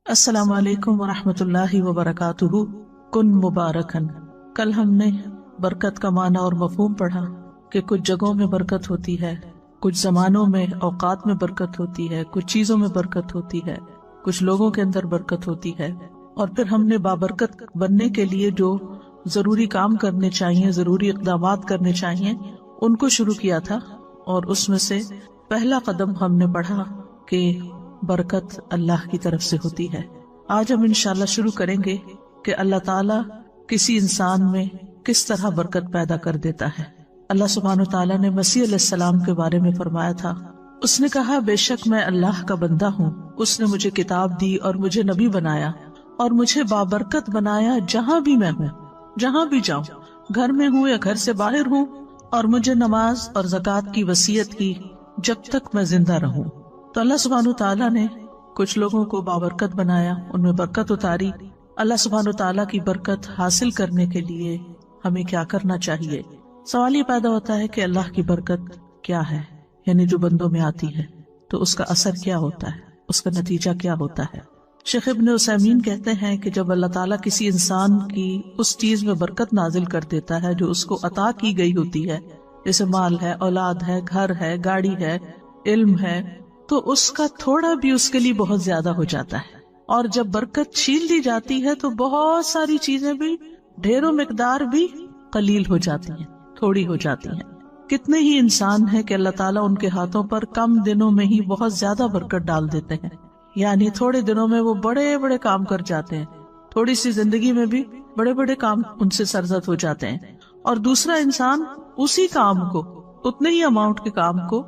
السلام علیکم ورحمۃ اللہ وبرکاتہ۔ کن مبارکن۔ کل ہم نے برکت کا معنی اور مفہوم پڑھا کہ کچھ جگہوں میں برکت ہوتی ہے، کچھ زمانوں میں اوقات میں برکت ہوتی ہے، کچھ چیزوں میں برکت ہوتی ہے، کچھ لوگوں کے اندر برکت ہوتی ہے، اور پھر ہم نے بابرکت بننے کے لیے جو ضروری کام کرنے چاہیے، ضروری اقدامات کرنے چاہیے، ان کو شروع کیا تھا۔ اور اس میں سے پہلا قدم ہم نے پڑھا کہ برکت اللہ کی طرف سے ہوتی ہے۔ آج ہم انشاءاللہ شروع کریں گے کہ اللہ تعالیٰ کسی انسان میں کس طرح برکت پیدا کر دیتا ہے۔ اللہ سبحانہ وتعالیٰ نے مسیح علیہ السلام کے بارے میں فرمایا تھا، اس نے کہا بے شک میں اللہ کا بندہ ہوں، اس نے مجھے کتاب دی اور مجھے نبی بنایا اور مجھے بابرکت بنایا جہاں بھی میں ہوں، جہاں بھی جاؤں، گھر میں ہوں یا گھر سے باہر ہوں، اور مجھے نماز اور زکوٰۃ کی وصیت کی جب تک میں زندہ رہوں۔ تو اللہ سبحانہ تعالیٰ نے کچھ لوگوں کو بابرکت بنایا، ان میں برکت اتاری۔ اللہ سبحانہ تعالیٰ کی برکت حاصل کرنے کے لیے ہمیں کیا کرنا چاہیے؟ سوال یہ پیدا ہوتا ہے کہ اللہ کی برکت کیا ہے، یعنی جو بندوں میں آتی ہے تو اس کا اثر کیا ہوتا ہے، اس کا نتیجہ کیا ہوتا ہے؟ شیخ ابن عثیمین کہتے ہیں کہ جب اللہ تعالیٰ کسی انسان کی اس چیز میں برکت نازل کر دیتا ہے جو اس کو عطا کی گئی ہوتی ہے، جیسے مال ہے، اولاد ہے، گھر ہے، گاڑی ہے، علم ہے، تو اس کا تھوڑا بھی اس کے لیے بہت زیادہ ہو جاتا ہے۔ اور جب برکت چھین لی جاتی ہے تو بہت ساری چیزیں بھی، ڈھیروں مقدار بھی قلیل ہو جاتی ہیں، تھوڑی ہو جاتی ہیں۔ کتنے ہی انسان ہیں کہ اللہ تعالیٰ ان کے ہاتھوں پر کم دنوں میں ہی بہت زیادہ برکت ڈال دیتے ہیں، یعنی تھوڑے دنوں میں وہ بڑے بڑے کام کر جاتے ہیں، تھوڑی سی زندگی میں بھی بڑے بڑے کام ان سے سرزد ہو جاتے ہیں۔ اور دوسرا انسان اسی کام کو، اتنے ہی اماؤنٹ کے کام کو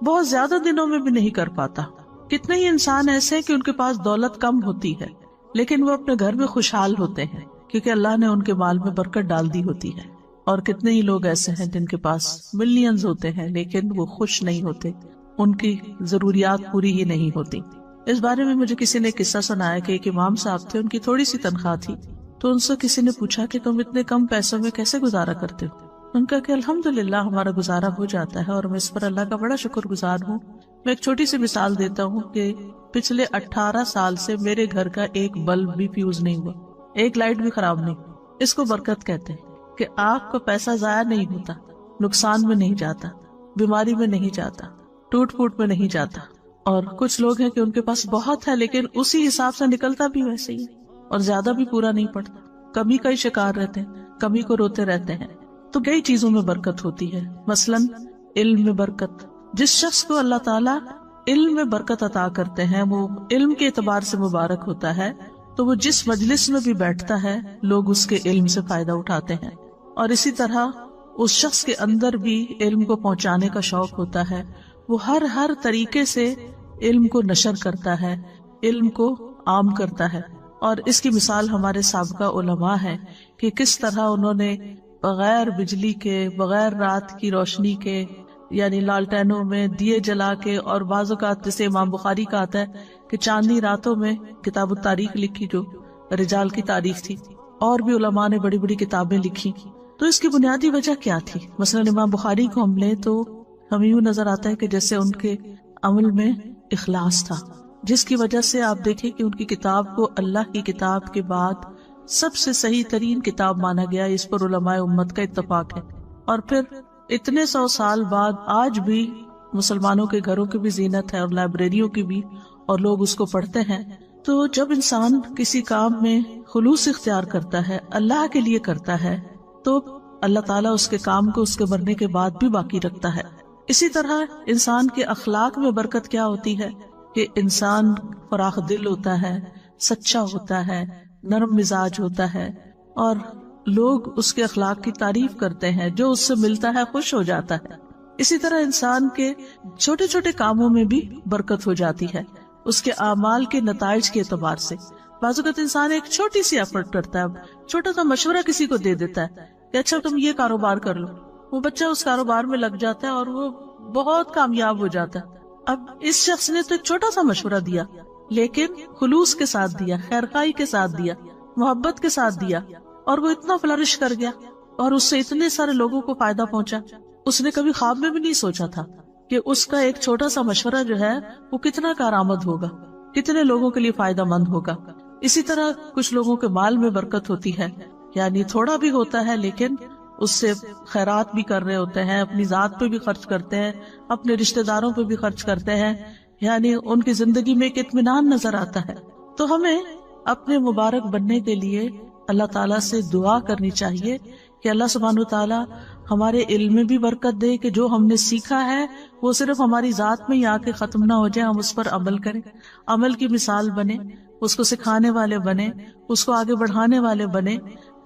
بہت زیادہ دنوں میں بھی نہیں کر پاتا۔ کتنے ہی انسان ایسے کہ ان کے پاس دولت کم ہوتی ہے لیکن وہ اپنے گھر میں خوشحال ہوتے ہیں کیونکہ اللہ نے ان کے مال میں برکت ڈال دی ہوتی ہے۔ اور کتنے ہی لوگ ایسے ہیں جن کے پاس ملینز ہوتے ہیں لیکن وہ خوش نہیں ہوتے، ان کی ضروریات پوری ہی نہیں ہوتی۔ اس بارے میں مجھے کسی نے قصہ سنایا کہ ایک امام صاحب تھے، ان کی تھوڑی سی تنخواہ تھی، تو ان سے کسی نے پوچھا کہ تم اتنے کم پیسوں میں کیسے گزارا کرتے ہو؟ ان کا کہ الحمدللہ ہمارا گزارا ہو جاتا ہے اور میں اس پر اللہ کا بڑا شکر گزار ہوں۔ میں ایک چھوٹی سی مثال دیتا ہوں کہ پچھلے 18 سال سے میرے گھر کا ایک بلب بھی فیوز نہیں ہوا، ایک لائٹ بھی خراب نہیں۔ اس کو برکت کہتے ہیں کہ آپ کا پیسہ ضائع نہیں ہوتا، نقصان میں نہیں جاتا، بیماری میں نہیں جاتا، ٹوٹ پھوٹ میں نہیں جاتا۔ اور کچھ لوگ ہیں کہ ان کے پاس بہت ہے لیکن اسی حساب سے نکلتا بھی ویسے ہی اور زیادہ بھی پورا نہیں پڑتا، کمی کا ہی شکار رہتے ہیں، کمی کو روتے رہتے ہیں۔ تو کئی چیزوں میں برکت ہوتی ہے، مثلاً علم میں برکت۔ جس شخص کو اللہ تعالیٰ علم میں برکت عطا کرتے ہیں وہ علم کے اعتبار سے مبارک ہوتا ہے، تو وہ جس مجلس میں بھی بیٹھتا ہے لوگ اس کے علم سے فائدہ اٹھاتے ہیں۔ اور اسی طرح اس شخص کے اندر بھی علم کو پہنچانے کا شوق ہوتا ہے، وہ ہر طریقے سے علم کو نشر کرتا ہے، علم کو عام کرتا ہے۔ اور اس کی مثال ہمارے سابقہ علماء ہے کہ کس طرح انہوں نے بغیر بجلی کے، بغیر رات کی روشنی کے، یعنی لالٹینوں میں دیے جلا کے، اور بعض اوقات جیسے امام بخاری کا آتا ہے کہ چاندنی راتوں میں کتاب التاریخ لکھی جو رجال کی تاریخ تھی، اور بھی علماء نے بڑی بڑی کتابیں لکھی۔ تو اس کی بنیادی وجہ کیا تھی؟ مثلا امام بخاری کو ہم لیں تو ہمیں یوں نظر آتا ہے کہ جیسے ان کے عمل میں اخلاص تھا، جس کی وجہ سے آپ دیکھیں کہ ان کی کتاب کو اللہ کی کتاب کے بعد سب سے صحیح ترین کتاب مانا گیا، اس پر علماء امت کا اتفاق ہے۔ اور پھر اتنے 100 سال بعد آج بھی مسلمانوں کے گھروں کی بھی زینت ہے اور لائبریریوں کی بھی، اور لوگ اس کو پڑھتے ہیں۔ تو جب انسان کسی کام میں خلوص اختیار کرتا ہے، اللہ کے لیے کرتا ہے، تو اللہ تعالیٰ اس کے کام کو اس کے مرنے کے بعد بھی باقی رکھتا ہے۔ اسی طرح انسان کے اخلاق میں برکت کیا ہوتی ہے کہ انسان فراخ دل ہوتا ہے، سچا ہوتا ہے، نرم مزاج ہوتا ہے، اور لوگ اس کے اخلاق کی تعریف کرتے ہیں، جو اس سے ملتا ہے خوش ہو جاتا ہے۔ اسی طرح انسان کے چھوٹے چھوٹے کاموں میں بھی برکت ہو جاتی ہے، اس کے اعمال کے نتائج کے اعتبار سے۔ بعض اوقات انسان ایک چھوٹی سی ایفرٹ کرتا ہے، چھوٹا سا مشورہ کسی کو دے دیتا ہے کہ اچھا تم یہ کاروبار کر لو، وہ بچہ اس کاروبار میں لگ جاتا ہے اور وہ بہت کامیاب ہو جاتا ہے۔ اب اس شخص نے تو ایک چھوٹا سا مشورہ دیا لیکن خلوص کے ساتھ دیا، خیرخواہی کے ساتھ دیا، محبت کے ساتھ دیا، اور وہ اتنا فلرش کر گیا اور اس سے اتنے سارے لوگوں کو فائدہ پہنچا۔ اس نے کبھی خواب میں بھی نہیں سوچا تھا کہ اس کا ایک چھوٹا سا مشورہ جو ہے وہ کتنا کارآمد ہوگا۔ کتنے لوگوں کے لیے فائدہ مند ہوگا. اسی طرح کچھ لوگوں کے مال میں برکت ہوتی ہے، یعنی تھوڑا بھی ہوتا ہے لیکن اس سے خیرات بھی کر رہے ہوتے ہیں، اپنی ذات پہ بھی خرچ کرتے ہیں، اپنے رشتہ داروں پہ بھی خرچ کرتے ہیں، یعنی ان کی زندگی میں ایک اطمینان نظر آتا ہے. تو ہمیں اپنے مبارک بننے کے لیے اللہ تعالیٰ سے دعا کرنی چاہیے کہ اللہ سبحانہ وتعالیٰ ہمارے علم میں بھی برکت دے، کہ جو ہم نے سیکھا ہے وہ صرف ہماری ذات میں ہی آ کے ختم نہ ہو جائے، ہم اس پر عمل کریں، عمل کی مثال بنے، اس کو سکھانے والے بنے، اس کو آگے بڑھانے والے بنے.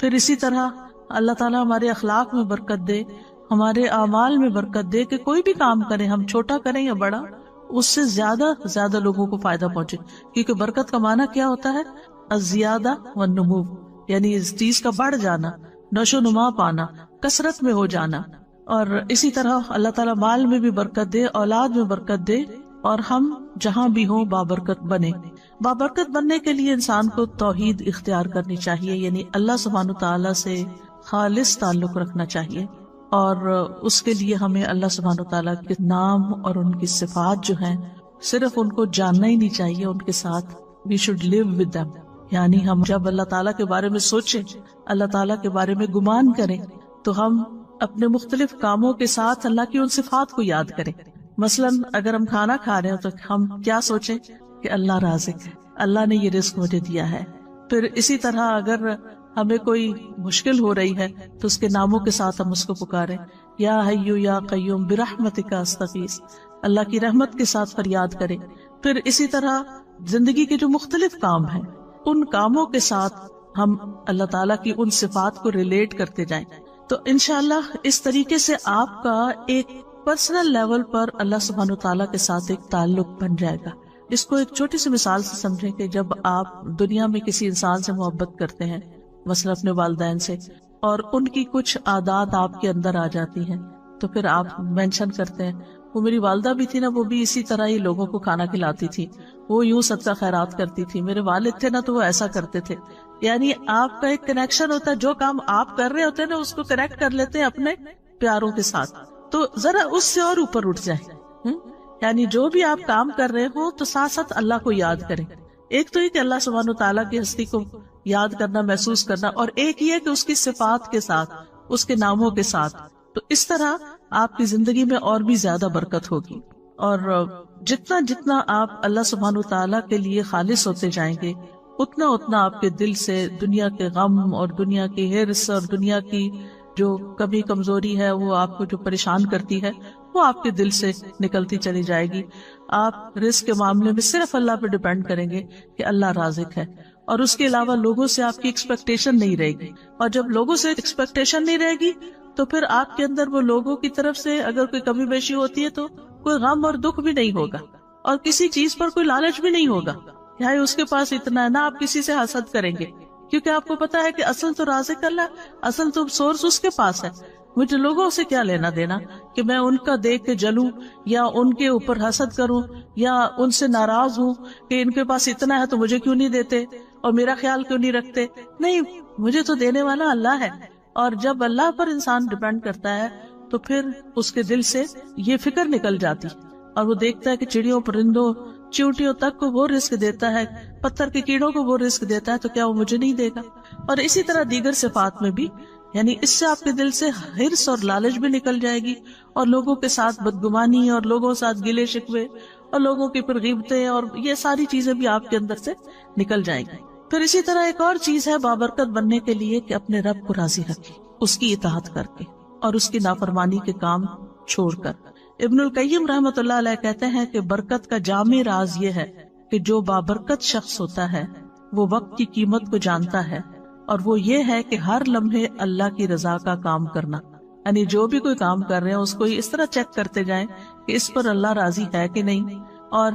پھر اسی طرح اللہ تعالیٰ ہمارے اخلاق میں برکت دے، ہمارے اعمال میں برکت دے، کہ کوئی بھی کام کریں، ہم چھوٹا کریں یا بڑا، اس سے زیادہ لوگوں کو فائدہ پہنچے. کیونکہ برکت کا معنی کیا ہوتا ہے؟ الزیادہ والنمو، یعنی اس چیز کا بڑھ جانا، نشو نما پانا، کثرت میں ہو جانا. اور اسی طرح اللہ تعالیٰ مال میں بھی برکت دے، اولاد میں برکت دے، اور ہم جہاں بھی ہوں بابرکت بنے. بابرکت بننے کے لیے انسان کو توحید اختیار کرنی چاہیے، یعنی اللہ سبحانہ تعالیٰ سے خالص تعلق رکھنا چاہیے. اور اس کے لیے ہمیں اللہ سبحانہ تعالیٰ کے نام اور ان کی صفات جو ہیں صرف ان کو جاننا ہی نہیں چاہیے، ان کے ساتھ we should live with them. یعنی ہم جب اللہ تعالیٰ کے بارے میں سوچیں، اللہ تعالیٰ کے بارے میں گمان کریں، تو ہم اپنے مختلف کاموں کے ساتھ اللہ کی ان صفات کو یاد کریں. مثلا اگر ہم کھانا کھا رہے ہیں تو ہم کیا سوچیں کہ اللہ رازق ہے، اللہ نے یہ رزق مجھے دیا ہے. پھر اسی طرح اگر ہمیں کوئی مشکل ہو رہی ہے تو اس کے ناموں کے ساتھ ہم اس کو پکاریں، یا حیو یا قیوم برحمتک استغیث، اللہ کی رحمت کے ساتھ فریاد کریں. پھر اسی طرح زندگی کے جو مختلف کام ہیں ان کاموں کے ساتھ ہم اللہ تعالیٰ کی ان صفات کو ریلیٹ کرتے جائیں. تو انشاءاللہ اس طریقے سے آپ کا ایک پرسنل لیول پر اللہ سبحانہ تعالیٰ کے ساتھ ایک تعلق بن جائے گا. اس کو ایک چھوٹی سی مثال سے سمجھیں کہ جب آپ دنیا میں کسی انسان سے محبت کرتے ہیں، مثلا اپنے والدین سے، اور ان کی کچھ عادات آپ کے اندر آ جاتی ہیں، تو پھر آپ مینشن کرتے ہیں وہ میری والدہ بھی تھی نا، وہ بھی اسی طرح ہی لوگوں کو کھانا کھلاتی تھی، وہ یوں صدقہ خیرات کرتی تھی، میرے والد تھے نا تو وہ ایسا کرتے تھے. یعنی آپ کا ایک کنیکشن ہوتا ہے، جو کام آپ کر رہے ہوتے ہیں نا اس کو کنیکٹ کر لیتے ہیں اپنے پیاروں کے ساتھ. تو ذرا اس سے اور اوپر اٹھ جائیں، یعنی جو بھی آپ کام کر رہے ہو تو ساتھ ساتھ اللہ کو یاد کریں. ایک تو یہ کہ اللہ سبحانہ تعالیٰ کی ہستی کو یاد کرنا، محسوس کرنا، اور ایک یہ کہ اس کی صفات کے ساتھ، اس کے ناموں کے ساتھ. تو اس طرح آپ کی زندگی میں اور بھی زیادہ برکت ہوگی. اور جتنا جتنا آپ اللہ سبحانہ تعالیٰ کے لیے خالص ہوتے جائیں گے، اتنا اتنا آپ کے دل سے دنیا کے غم اور دنیا کی ہرس اور دنیا کی جو کمی کمزوری ہے، وہ آپ کو جو پریشان کرتی ہے، وہ آپ کے دل سے نکلتی چلی جائے گی. آپ رزق کے معاملے میں صرف اللہ پہ ڈیپینڈ کریں گے کہ اللہ رازق ہے، اور اس کے علاوہ لوگوں سے آپ کی ایکسپیکٹیشن نہیں رہے گی. اور جب لوگوں سے ایکسپیکٹیشن نہیں رہے گی تو پھر آپ کے اندر وہ لوگوں کی طرف سے اگر کوئی کمی بیشی ہوتی ہے تو کوئی غم اور دکھ بھی نہیں ہوگا، اور کسی چیز پر کوئی لالچ بھی نہیں ہوگا. یعنی اس کے پاس اتنا ہے، نہ آپ کسی سے حسد کریں گے، کیونکہ آپ کو پتا ہے کہ اصل تو رازق اللہ، اصل تو سورس اس کے پاس ہے. مجھے لوگوں سے کیا لینا دینا کہ میں ان کا دیکھ کے جلوں یا ان کے اوپر حسد کروں یا ان سے ناراض ہوں کہ ان کے پاس اتنا ہے تو مجھے کیوں نہیں دیتے اور میرا خیال کیوں نہیں رکھتے. نہیں، مجھے تو دینے والا اللہ ہے. اور جب اللہ پر انسان ڈیپینڈ کرتا ہے تو پھر اس کے دل سے یہ فکر نکل جاتی، اور وہ دیکھتا ہے کہ چڑیوں، پرندوں، چیونٹیوں تک کو وہ رزق دیتا ہے، پتھر کے کیڑوں کو وہ رزق دیتا ہے، تو کیا وہ مجھے نہیں دے گا؟ اور اسی طرح دیگر صفات میں بھی، یعنی اس سے آپ کے دل سے ہرس اور لالچ بھی نکل جائے گی، اور لوگوں کے ساتھ بدگمانی اور لوگوں کے ساتھ گلے شکوے اور لوگوں کی پھر غیبتیں اور یہ ساری چیزیں بھی آپ کے اندر سے نکل جائیں گی. پھر اسی طرح ایک اور چیز ہے بابرکت بننے کے لیے کہ اپنے رب کو راضی رکھیں، اس کی اطاعت کر کے اور اس کی نافرمانی کے کام چھوڑ کر. ابن القیم رحمۃ اللہ علیہ کہتے ہیں کہ برکت کا جامع راز یہ ہے کہ جو بابرکت شخص ہوتا ہے وہ وقت کی قیمت کو جانتا ہے، اور وہ یہ ہے کہ ہر لمحے اللہ کی رضا کا کام کرنا. یعنی جو بھی کوئی کام کر رہے ہیں اس کو اس طرح چیک کرتے جائیں کہ اس پر اللہ راضی ہے کہ نہیں، اور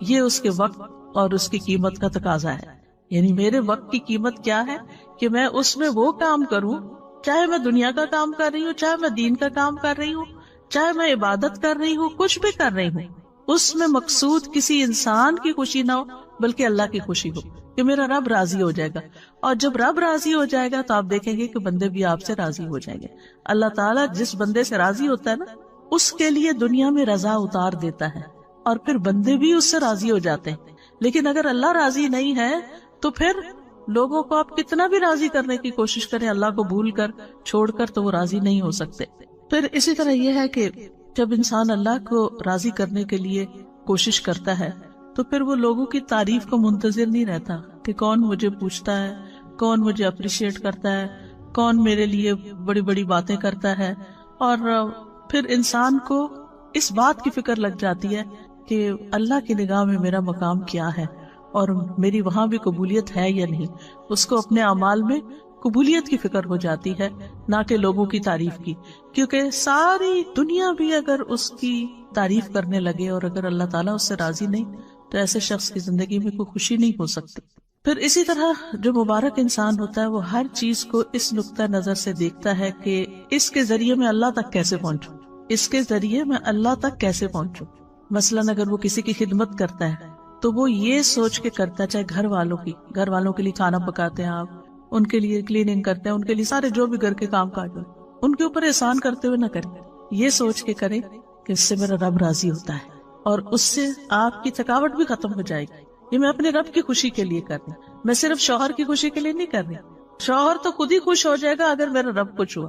یہ اس کے وقت اور اس کی قیمت کا تقاضا ہے. یعنی میرے وقت کی قیمت کیا ہے کہ میں اس میں وہ کام کروں، چاہے میں دنیا کا کام کر رہی ہوں، چاہے میں دین کا کام کر رہی ہوں، چاہے میں عبادت کر رہی ہوں، کچھ بھی کر رہی ہوں، اس میں مقصود کسی انسان کی خوشی نہ ہو بلکہ اللہ کی خوشی ہو کہ میرا رب راضی ہو جائے گا. اور جب رب راضی ہو جائے گا تو آپ دیکھیں گے کہ بندے بھی آپ سے راضی ہو جائیں گے. اللہ تعالیٰ جس بندے سے راضی ہوتا ہے نا، اس کے لیے دنیا میں رضا اتار دیتا ہے، اور پھر بندے بھی اس سے راضی ہو جاتے ہیں. لیکن اگر اللہ راضی نہیں ہے تو پھر لوگوں کو آپ کتنا بھی راضی کرنے کی کوشش کریں، اللہ کو بھول کر چھوڑ کر، تو وہ راضی نہیں ہو سکتے۔ پھر اسی طرح یہ ہے کہ جب انسان اللہ کو راضی کرنے کے لیے کوشش کرتا ہے تو پھر وہ لوگوں کی تعریف کو منتظر نہیں رہتا کہ کون مجھے پوچھتا ہے، کون مجھے اپریشیٹ کرتا ہے، کون میرے لیے بڑی بڑی باتیں کرتا ہے۔ اور پھر انسان کو اس بات کی فکر لگ جاتی ہے کہ اللہ کی نگاہ میں میرا مقام کیا ہے اور میری وہاں بھی قبولیت ہے یا نہیں۔ اس کو اپنے اعمال میں قبولیت کی فکر ہو جاتی ہے، نہ کہ لوگوں کی تعریف کی، کیونکہ ساری دنیا بھی اگر اس کی تعریف کرنے لگے اور اگر اللہ تعالیٰ اس سے راضی نہیں تو ایسے شخص کی زندگی میں کوئی خوشی نہیں ہو سکتی۔ پھر اسی طرح جو مبارک انسان ہوتا ہے وہ ہر چیز کو اس نقطہ نظر سے دیکھتا ہے کہ اس کے ذریعے میں اللہ تک کیسے پہنچوں، اس کے ذریعے میں اللہ تک کیسے پہنچوں۔ مثلاً اگر وہ کسی کی خدمت کرتا ہے تو وہ یہ سوچ کے کرتا ہے، چاہے گھر والوں کے لیے کھانا پکاتے ہیں آپ، ان کے لیے کلیننگ کرتے ہیں، ان کے لیے سارے جو بھی گھر کے کام کاج ہیں ان کے اوپر احسان کرتے ہوئے نہ کریں، یہ سوچ کے کریں کہ اس سے میرا رب راضی ہوتا ہے اور اس سے آپ کی تھکاوٹ بھی ختم ہو جائے گی۔ یہ میں اپنے رب کی خوشی کے لیے کر رہی ہوں، میں صرف شوہر کی خوشی کے لیے نہیں کر رہی۔ شوہر تو خود ہی خوش ہو جائے گا اگر میرا رب خوش ہوا،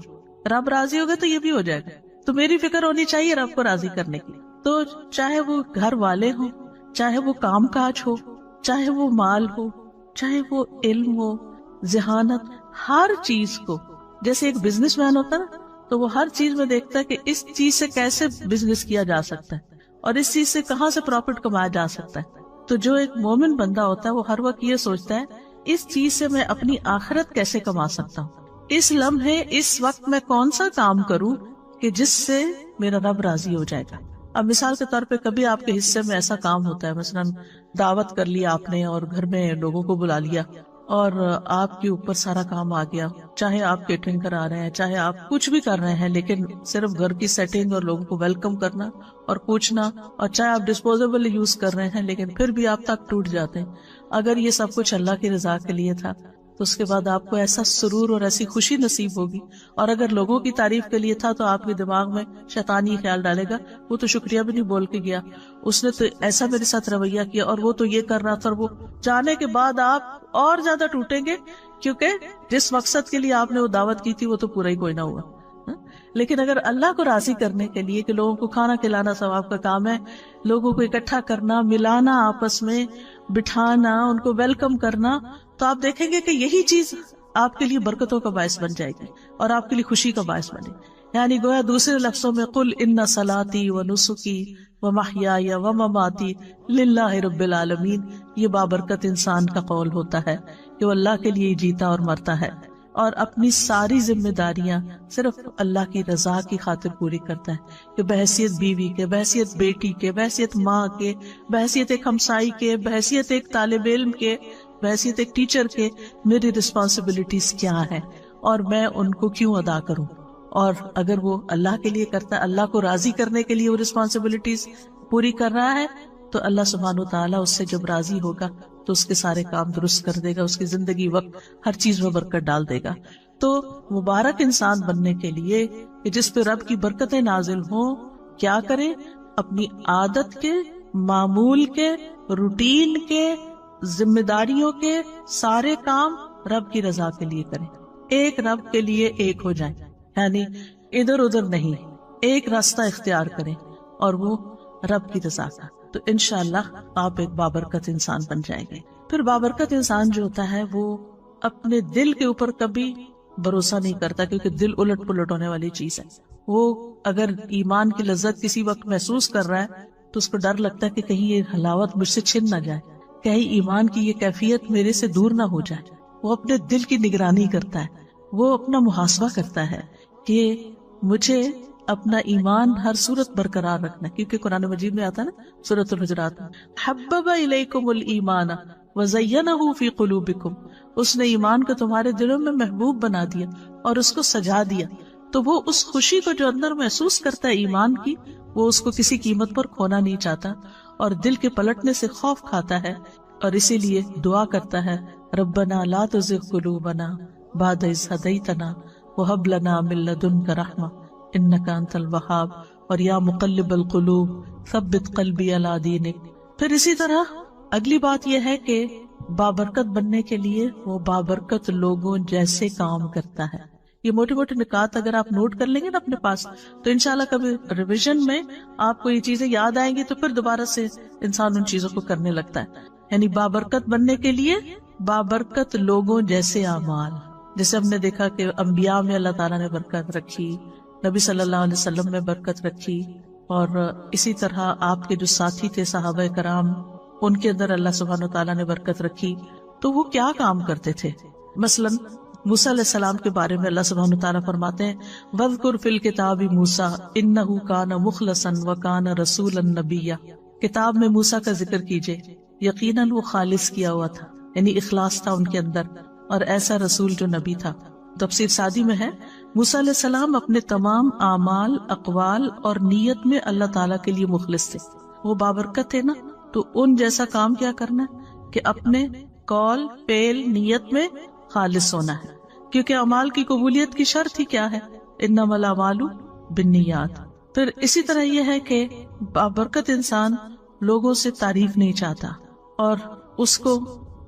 رب راضی ہوگا تو یہ بھی ہو جائے گا۔ تو میری فکر ہونی چاہیے رب کو راضی کرنے کی۔ تو چاہے وہ گھر والے ہوں، چاہے وہ کام کاج ہو، چاہے وہ مال ہو، چاہے وہ علم ہو، ذہانت، ہر چیز کو، جیسے ایک بزنس مین ہوتا ہے نا تو وہ ہر چیز میں دیکھتا ہے کہ اس چیز سے کیسے بزنس کیا جا سکتا ہے اور اس چیز سے کہاں سے پروفٹ کمایا جا سکتا ہے۔ تو جو ایک مومن بندہ ہوتا ہے وہ ہر وقت یہ سوچتا ہے اس چیز سے میں اپنی آخرت کیسے کما سکتا ہوں، اس لمحے اس وقت میں کون سا کام کروں کہ جس سے میرا رب راضی ہو جائے گا۔ اب مثال کے طور پہ کبھی آپ کے حصے میں ایسا کام ہوتا ہے، مثلاً دعوت کر لیا آپ نے اور گھر میں لوگوں کو بلا لیا اور آپ کے اوپر سارا کام آ گیا، چاہے آپ کیٹرنگ کرا رہے ہیں، چاہے آپ کچھ بھی کر رہے ہیں، لیکن صرف گھر کی سیٹنگ اور لوگوں کو ویلکم کرنا اور پوچھنا، اور چاہے آپ ڈسپوزیبل یوز کر رہے ہیں لیکن پھر بھی آپ تک ٹوٹ جاتے ہیں۔ اگر یہ سب کچھ اللہ کی رضا کے لیے تھا تو اس کے بعد آپ کو ایسا سرور اور ایسی خوشی نصیب ہوگی، اور اگر لوگوں کی تعریف کے لیے تھا تو آپ کے دماغ میں شیطان یہ خیال ڈالے گا وہ تو شکریہ بھی نہیں بول کے گیا، اس نے تو ایسا میرے ساتھ رویہ کیا اور وہ تو یہ کر رہا تھا، اور وہ جانے کے بعد آپ اور زیادہ ٹوٹیں گے، کیونکہ جس مقصد کے لیے آپ نے وہ دعوت کی تھی وہ تو پورا ہی کوئی نہ ہوا۔ لیکن اگر اللہ کو راضی کرنے کے لیے کہ لوگوں کو کھانا کھلانا ثواب کا کام ہے، لوگوں کو اکٹھا کرنا، ملانا، آپس میں بٹھانا، ان کو ویلکم کرنا، تو آپ دیکھیں گے کہ یہی چیز آپ کے لیے برکتوں کا باعث بن جائے گی اور آپ کے لیے خوشی کا باعث بنے گی۔ یعنی گویا دوسرے لفظوں میں قل ان صلاتی و نسکی و محیای و مماتی للہ رب العالمین، یہ بابرکت انسان کا قول ہوتا ہے کہ وہ اللہ کے لیے جیتا اور مرتا ہے اور اپنی ساری ذمہ داریاں صرف اللہ کی رضا کی خاطر پوری کرتا ہے، کہ بحیثیت بیوی کے، بحیثیت بیٹی کے، بحیثیت ماں کے، بحیثیت ایک ہمسائی کے، بحیثیت ایک طالب علم کے، بحیثیت ایک ٹیچر کے، میری رسپانسبلٹیز کیا ہے اور میں ان کو کیوں ادا کروں۔ اور اگر وہ اللہ کے لیے کرتا ہے، اللہ کو راضی کرنے کے لیے وہ رسپانسبلٹیز پوری کر رہا ہے، تو اللہ سبحانہ وتعالیٰ اس سے جب راضی ہوگا تو اس کے سارے کام درست کر دے گا، اس کی زندگی وقت ہر چیز میں برکت ڈال دے گا۔ تو مبارک انسان بننے کے لیے کہ جس پہ رب کی برکتیں نازل ہوں، کیا کریں؟ اپنی عادت کے، معمول کے، روٹین کے، ذمہ داریوں کے سارے کام رب کی رضا کے لیے کریں، ایک رب کے لیے ایک ہو جائیں، یعنی ادھر ادھر نہیں، ایک راستہ اختیار کریں اور وہ رب کی رضا کا، تو انشاءاللہ آپ ایک بابرکت انسان بن جائیں گے۔ پھر بابرکت انسان جو ہوتا ہے وہ اپنے دل کے اوپر کبھی بھروسہ نہیں کرتا، کیونکہ دل الٹ پلٹ ہونے والی چیز ہے۔ وہ اگر ایمان کی لذت کسی وقت محسوس کر رہا ہے تو اس کو ڈر لگتا ہے کہ کہیں یہ حلاوت مجھ سے چھن نہ جائے، کہیں ایمان کی یہ کیفیت میرے سے دور نہ ہو جائے۔ وہ اپنے دل کی نگرانی کرتا ہے، وہ اپنا محاسبہ کرتا ہے کہ مجھے اپنا ایمان ہر صورت برقرار رکھنا ہے، کیونکہ قرآن مجید میں آتا ہے نا سورۃ الحجرات میں، حبب الیکم الایمان وزینہ فی قلوبکم، اس نے ایمان کو تمہارے دلوں میں محبوب بنا دیا اور اس کو سجا دیا۔ تو وہ اس خوشی کو جو اندر محسوس کرتا ہے ایمان کی، وہ اس کو کسی قیمت پر کھونا نہیں چاہتا اور دل کے پلٹنے سے خوف کھاتا ہے، اور اسی لیے دعا کرتا ہے ربنا لا تزغ قلوبنا بعد اذ ہدیتنا وہب لنا من لدنک رحمہ انک انت الوہاب، اور یا مقلب القلوب ثبت قلبی علی دینک۔ پھر اسی طرح اگلی بات یہ ہے کہ بابرکت بننے کے لیے وہ بابرکت لوگوں جیسے کام کرتا ہے. یہ موٹے موٹے نکات اگر آپ نوٹ کر لیں گے نا اپنے پاس تو انشاءاللہ کبھی ریویژن میں آپ کو یہ چیزیں یاد آئیں گی تو پھر دوبارہ سے انسان ان چیزوں کو کرنے لگتا ہے. یعنی بابرکت بننے کے لیے بابرکت لوگوں جیسے اعمال. جیسے ہم نے دیکھا کہ انبیاء میں اللہ تعالیٰ نے برکت رکھی، نبی صلی اللہ علیہ وسلم میں برکت رکھی، اور اسی طرح آپ کے جو ساتھی تھے صحابہ کرام ان کے اندر اللہ سبحانہ و تعالیٰ نے برکت رکھی. تو وہ کیا کام کرتے تھے؟ مثلا موسیٰ علیہ السلام کے بارے میں اللہ سبحانہ و تعالیٰ فرماتے ہیں وَاذْكُرْ فِي الْكِتَابِ مُوسَىٰ إِنَّهُ كَانَ مُخْلَصًا وَكَانَ رَسُولًا نَبِيًّا. کتاب میں موسیٰ کا ذکر کیجئے، یقیناً وہ خالص کیا ہوا تھا، یعنی اخلاص تھا ان کے اندر، اور ایسا رسول جو نبی تھا. تفسیر سعدی میں ہے موسیٰ علیہ السلام اپنے تمام اعمال، اقوال اور نیت میں اللہ تعالیٰ کے لیے مخلص تھے. وہ بابرکت تھے نا، تو ان جیسا کام کیا کرنا ہے کہ اپنے قول، فعل، نیت میں خالص ہونا ہے. کیونکہ اعمال کی قبولیت کی شرط ہی کیا ہے؟ انما الاعمال بالنیات. پھر اسی طرح یہ ہے کہ بابرکت انسان لوگوں سے تعریف نہیں چاہتا اور اس کو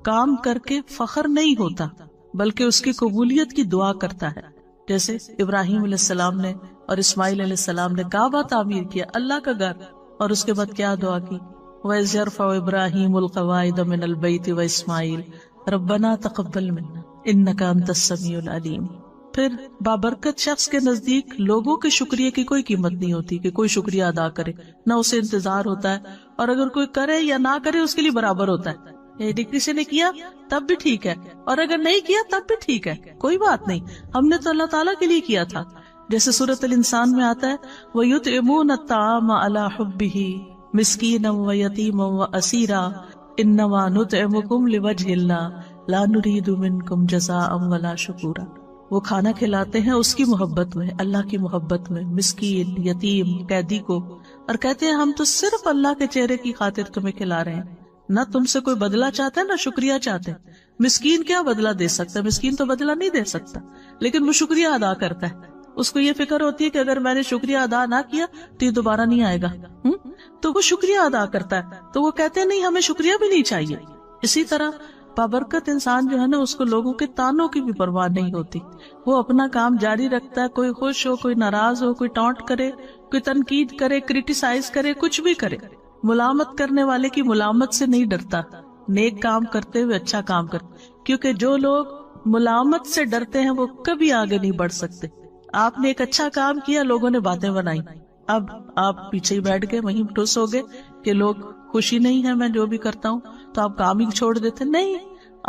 کام کر کے فخر نہیں ہوتا، بلکہ اس کی قبولیت کی دعا کرتا ہے. جیسے ابراہیم علیہ السلام نے اور اسماعیل علیہ السلام نے کعبہ تعمیر کیا، اللہ کا گھر، اور اس کے بعد کیا دعا کی؟ وَإِذْ يَرْفَعُ إِبْرَاهِيمُ الْقَوَاعِدَ مِنَ الْبَيْتِ وَإِسْمَاعِيلُ رَبَّنَا تَقَبَّلْ مِنَّا إِنَّكَ أَنْتَ السَّمِيعُ الْعَلِيمُ. پھر بابرکت شخص کے نزدیک لوگوں کے شکریہ کی کوئی قیمت نہیں ہوتی کہ کوئی شکریہ ادا کرے، نہ اسے انتظار ہوتا ہے، اور اگر کوئی کرے یا نہ کرے اس کے لیے برابر ہوتا ہے. کسی نے کیا تب بھی ٹھیک ہے، اور اگر نہیں کیا تب بھی ٹھیک ہے، کوئی بات نہیں، ہم نے تو اللہ تعالیٰ کے لیے کیا تھا. جیسے سورۃ الانسان میں آتا ہے وَيُطْعِمُونَ الطَّعَامَ عَلَى حُبِّهِ مِسْكِينًا وَيَتِيمًا وَأَسِيرًا إِنَّمَا نُطْعِمُكُمْ لِوَجْهِ اللَّهِ لَا نُرِيدُ مِنكُمْ جَزَاءً وَلَا شُكُورًا. وہ کھانا کھلاتے ہیں اس کی محبت میں، اللہ کی محبت میں، مسکین، یتیم، قیدی کو، اور کہتے ہیں ہم تو صرف اللہ کے چہرے کی خاطر تمہیں کھلا رہے ہیں، نہ تم سے کوئی بدلہ چاہتے ہیں نہ شکریہ چاہتے ہیں. مسکین کیا بدلہ دے سکتا ہے؟ مسکین تو بدلہ نہیں دے سکتا، لیکن وہ شکریہ ادا کرتا ہے. اس کو یہ فکر ہوتی ہے کہ اگر میں نے شکریہ ادا نہ کیا تو یہ دوبارہ نہیں آئے گا، تو وہ شکریہ ادا کرتا ہے. تو وہ کہتے ہیں نہیں، ہمیں شکریہ بھی نہیں چاہیے. اسی طرح بابرکت انسان جو ہے نا، اس کو لوگوں کے تانوں کی بھی پرواہ نہیں ہوتی، وہ اپنا کام جاری رکھتا ہے. کوئی خوش ہو، کوئی ناراض ہو، کوئی ٹانٹ کرے، کوئی تنقید کرے، کریٹیسائز کرے، کچھ بھی کرے، ملامت کرنے والے کی ملامت سے نہیں ڈرتا. نیک کام کرتے ہوئے اچھا کام کرتے، کیونکہ جو لوگ ملامت سے ڈرتے ہیں وہ کبھی آگے نہیں بڑھ سکتے. آپ نے ایک اچھا کام کیا، لوگوں نے باتیں بنائی، اب آپ پیچھے ہی بیٹھ گئے، وہیں ٹھوس ہو گئے کہ لوگ خوشی نہیں ہے میں جو بھی کرتا ہوں، تو آپ کام ہی چھوڑ دیتے. نہیں،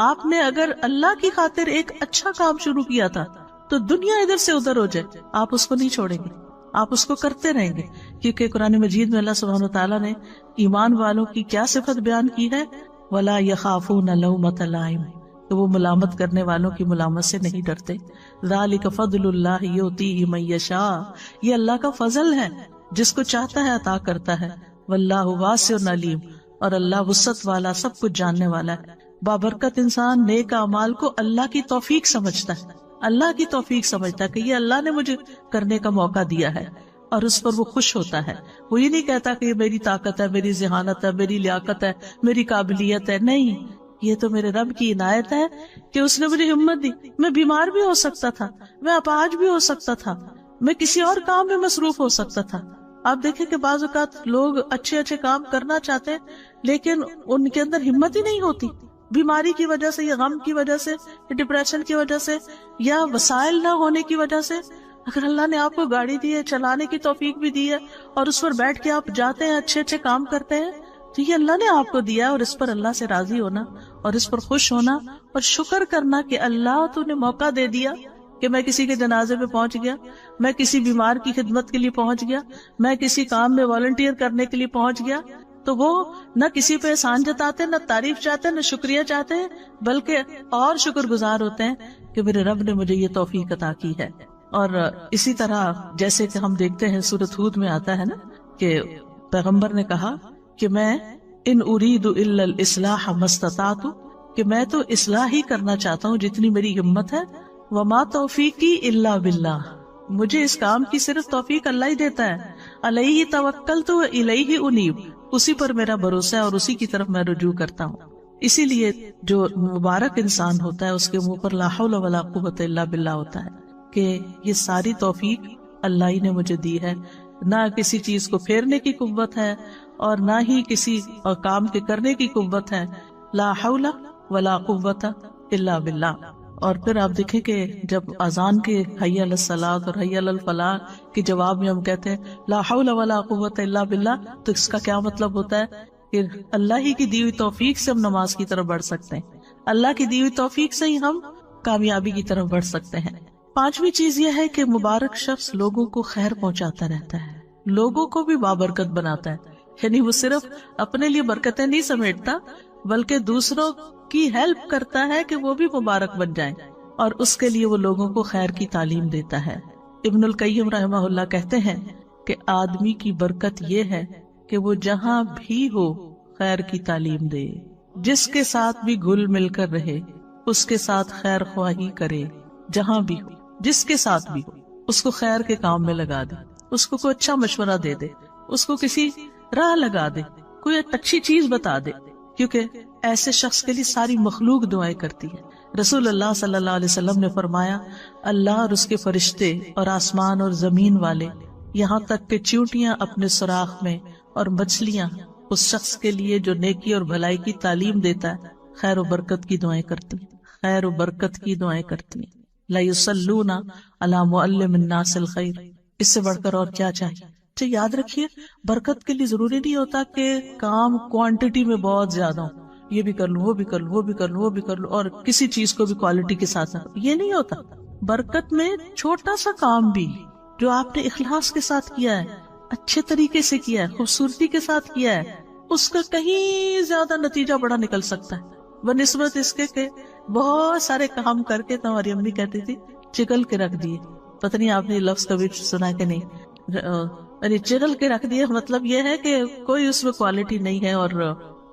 آپ نے اگر اللہ کی خاطر ایک اچھا کام شروع کیا تھا تو دنیا ادھر سے ادھر ہو جائے، آپ اس کو نہیں چھوڑیں گے، آپ اس کو کرتے رہیں گے. کیونکہ قرآن مجید میں اللہ سبحانہ وتعالیٰ نے ایمان والوں کی کیا صفت بیان کی ہے؟ وَلَا يَخَافُونَ لَوْمَةَ لَائِمٍ، کہ وہ ملامت کرنے والوں کی ملامت سے نہیں ڈرتے. ذَلِكَ فَضْلُ اللَّهِ يُؤْتِيهِ مَن يَشَاءُ، یہ اللہ کا فضل ہے، جس کو چاہتا ہے عطا کرتا ہے. وَاللَّهُ وَاسِعٌ عَلِيمٌ، اور اللہ وسعت والا، سب کچھ جاننے والا ہے. بابرکت انسان نیک اعمال کو اللہ کی توفیق سمجھتا ہے، اللہ کی توفیق سمجھتا ہے کہ یہ اللہ نے مجھے کرنے کا موقع دیا ہے، اور اس پر وہ خوش ہوتا ہے. وہ یہ نہیں کہتا کہ یہ میری طاقت ہے، میری ذہانت ہے، میری لیاقت ہے، میری قابلیت ہے. نہیں، یہ تو میرے رب کی عنایت ہے کہ اس نے مجھے ہمت دی. میں بیمار بھی ہو سکتا تھا، میں اپاہج بھی ہو سکتا تھا، میں کسی اور کام میں مصروف ہو سکتا تھا. آپ دیکھیں کہ بعض اوقات لوگ اچھے اچھے کام کرنا چاہتے ہیں لیکن ان کے اندر ہمت ہی نہیں ہوتی، بیماری کی وجہ سے یا غم کی وجہ سے یا ڈپریشن کی وجہ سے یا وسائل نہ ہونے کی وجہ سے. اگر اللہ نے آپ کو گاڑی دی ہے، چلانے کی توفیق بھی دی ہے، اور اس پر بیٹھ کے آپ جاتے ہیں، اچھے اچھے کام کرتے ہیں، تو یہ اللہ نے آپ کو دیا ہے، اور اس پر اللہ سے راضی ہونا اور اس پر خوش ہونا اور شکر کرنا کہ اللہ تو نے موقع دے دیا کہ میں کسی کے جنازے پہ پہنچ گیا، میں کسی بیمار کی خدمت کے لیے پہنچ گیا، میں کسی کام میں والنٹیئر کرنے کے لیے پہنچ گیا. تو وہ نہ کسی پہ احسان جتاتے، نہ تعریف چاہتے، نہ شکریہ چاہتے ہیں، بلکہ اور شکر گزار ہوتے ہیں کہ میرے رب نے مجھے یہ توفیق عطا کی ہے. اور اسی طرح جیسے کہ ہم دیکھتے ہیں سورۃ ہود میں آتا ہے نا کہ پیغمبر نے کہا کہ میں ان اريد الا الاصلاح ما استطعت، کہ میں تو اصلاح ہی کرنا چاہتا ہوں جتنی میری ہمت ہے. وما توفیقی الا باللہ، مجھے اس کام کی صرف توفیق اللہ ہی دیتا ہے. علیہ توکلت والیہ انیب، اسی پر میرا بھروسہ ہے اور اسی کی طرف میں رجوع کرتا ہوں. اسی لیے جو مبارک انسان ہوتا ہے اس کے منہ پر لا حول ولا قوت الا باللہ ہوتا ہے کہ یہ ساری توفیق اللہ ہی نے مجھے دی ہے. نہ کسی چیز کو پھیرنے کی قوت ہے اور نہ ہی کسی کام کے کرنے کی قوت ہے. لا حول ولا قوت الا باللہ. اور پھر آپ دیکھیں کہ جب اذان کے حی علی الصلاۃ اور حی علی الفلاح کے جواب میں ہم کہتے ہیں لا حول ولا قوت الا باللہ، تو اس کا کیا مطلب ہوتا ہے کہ اللہ ہی کی دی ہوئی توفیق سے ہم نماز کی طرف بڑھ سکتے ہیں، اللہ کی دی ہوئی توفیق سے ہی ہم کامیابی کی طرف بڑھ سکتے ہیں. پانچویں چیز یہ ہے کہ مبارک شخص لوگوں کو خیر پہنچاتا رہتا ہے، لوگوں کو بھی بابرکت بناتا ہے. یعنی وہ صرف اپنے لیے برکتیں نہیں سمیٹتا بلکہ دوسروں کی ہیلپ کرتا ہے کہ وہ بھی مبارک بن جائیں، اور اس کے لیے وہ لوگوں کو خیر کی تعلیم دیتا ہے. ابن القیم رحمہ اللہ کہتے ہیں کہ آدمی کی برکت یہ ہے کہ وہ جہاں بھی ہو خیر کی تعلیم دے، جس کے ساتھ بھی گل مل کر رہے اس کے ساتھ خیر خواہی کرے، جہاں بھی ہو جس کے ساتھ بھی ہو اس کو خیر کے کام میں لگا دے، اس کو کوئی اچھا مشورہ دے دے، اس کو کسی راہ لگا دے، کوئی اچھی چیز بتا دے، کیونکہ ایسے شخص کے لیے ساری مخلوق دعائیں کرتی ہے. رسول اللہ صلی اللہ علیہ وسلم نے فرمایا اللہ اور اس کے فرشتے اور آسمان اور زمین والے یہاں تک کہ چیونٹیاں اپنے سوراخ میں اور مچھلیاں اس شخص کے لیے جو نیکی اور بھلائی کی تعلیم دیتا ہے خیر و برکت کی دعائیں کرتی ہیں، خیر و برکت کی دعائیں کرتی ہیں. لا یصلون علی معلم الناس الخیر. اس سے بڑھ کر اور کیا چاہیے؟ تو یاد رکھیے برکت کے لیے ضروری نہیں ہوتا کہ کام کوانٹٹی میں بہت زیادہ ہو، یہ بھی کر لوں وہ بھی کر لوں وہ بھی کر لوں وہ بھی کر لوں، اور کسی چیز کو بھی کوالٹی کے ساتھ یہ نہیں ہوتا. برکت میں چھوٹا سا کام بھی جو آپ نے اخلاص کے ساتھ کیا ہے، اچھے طریقے سے کیا ہے، خوبصورتی کے ساتھ کیا ہے، اس کا کہیں زیادہ نتیجہ بڑا نکل سکتا ہے بنسبت اس کے کہ بہت سارے کام کر کے ہماری امی کہتی تھی چگل کے رکھ دیے. پتہ نہیں آپ نے لفظ کبھی سنا کہ نہیں، یعنی چگل کے رکھ دیے مطلب یہ ہے کہ کوئی اس میں کوالٹی نہیں ہے اور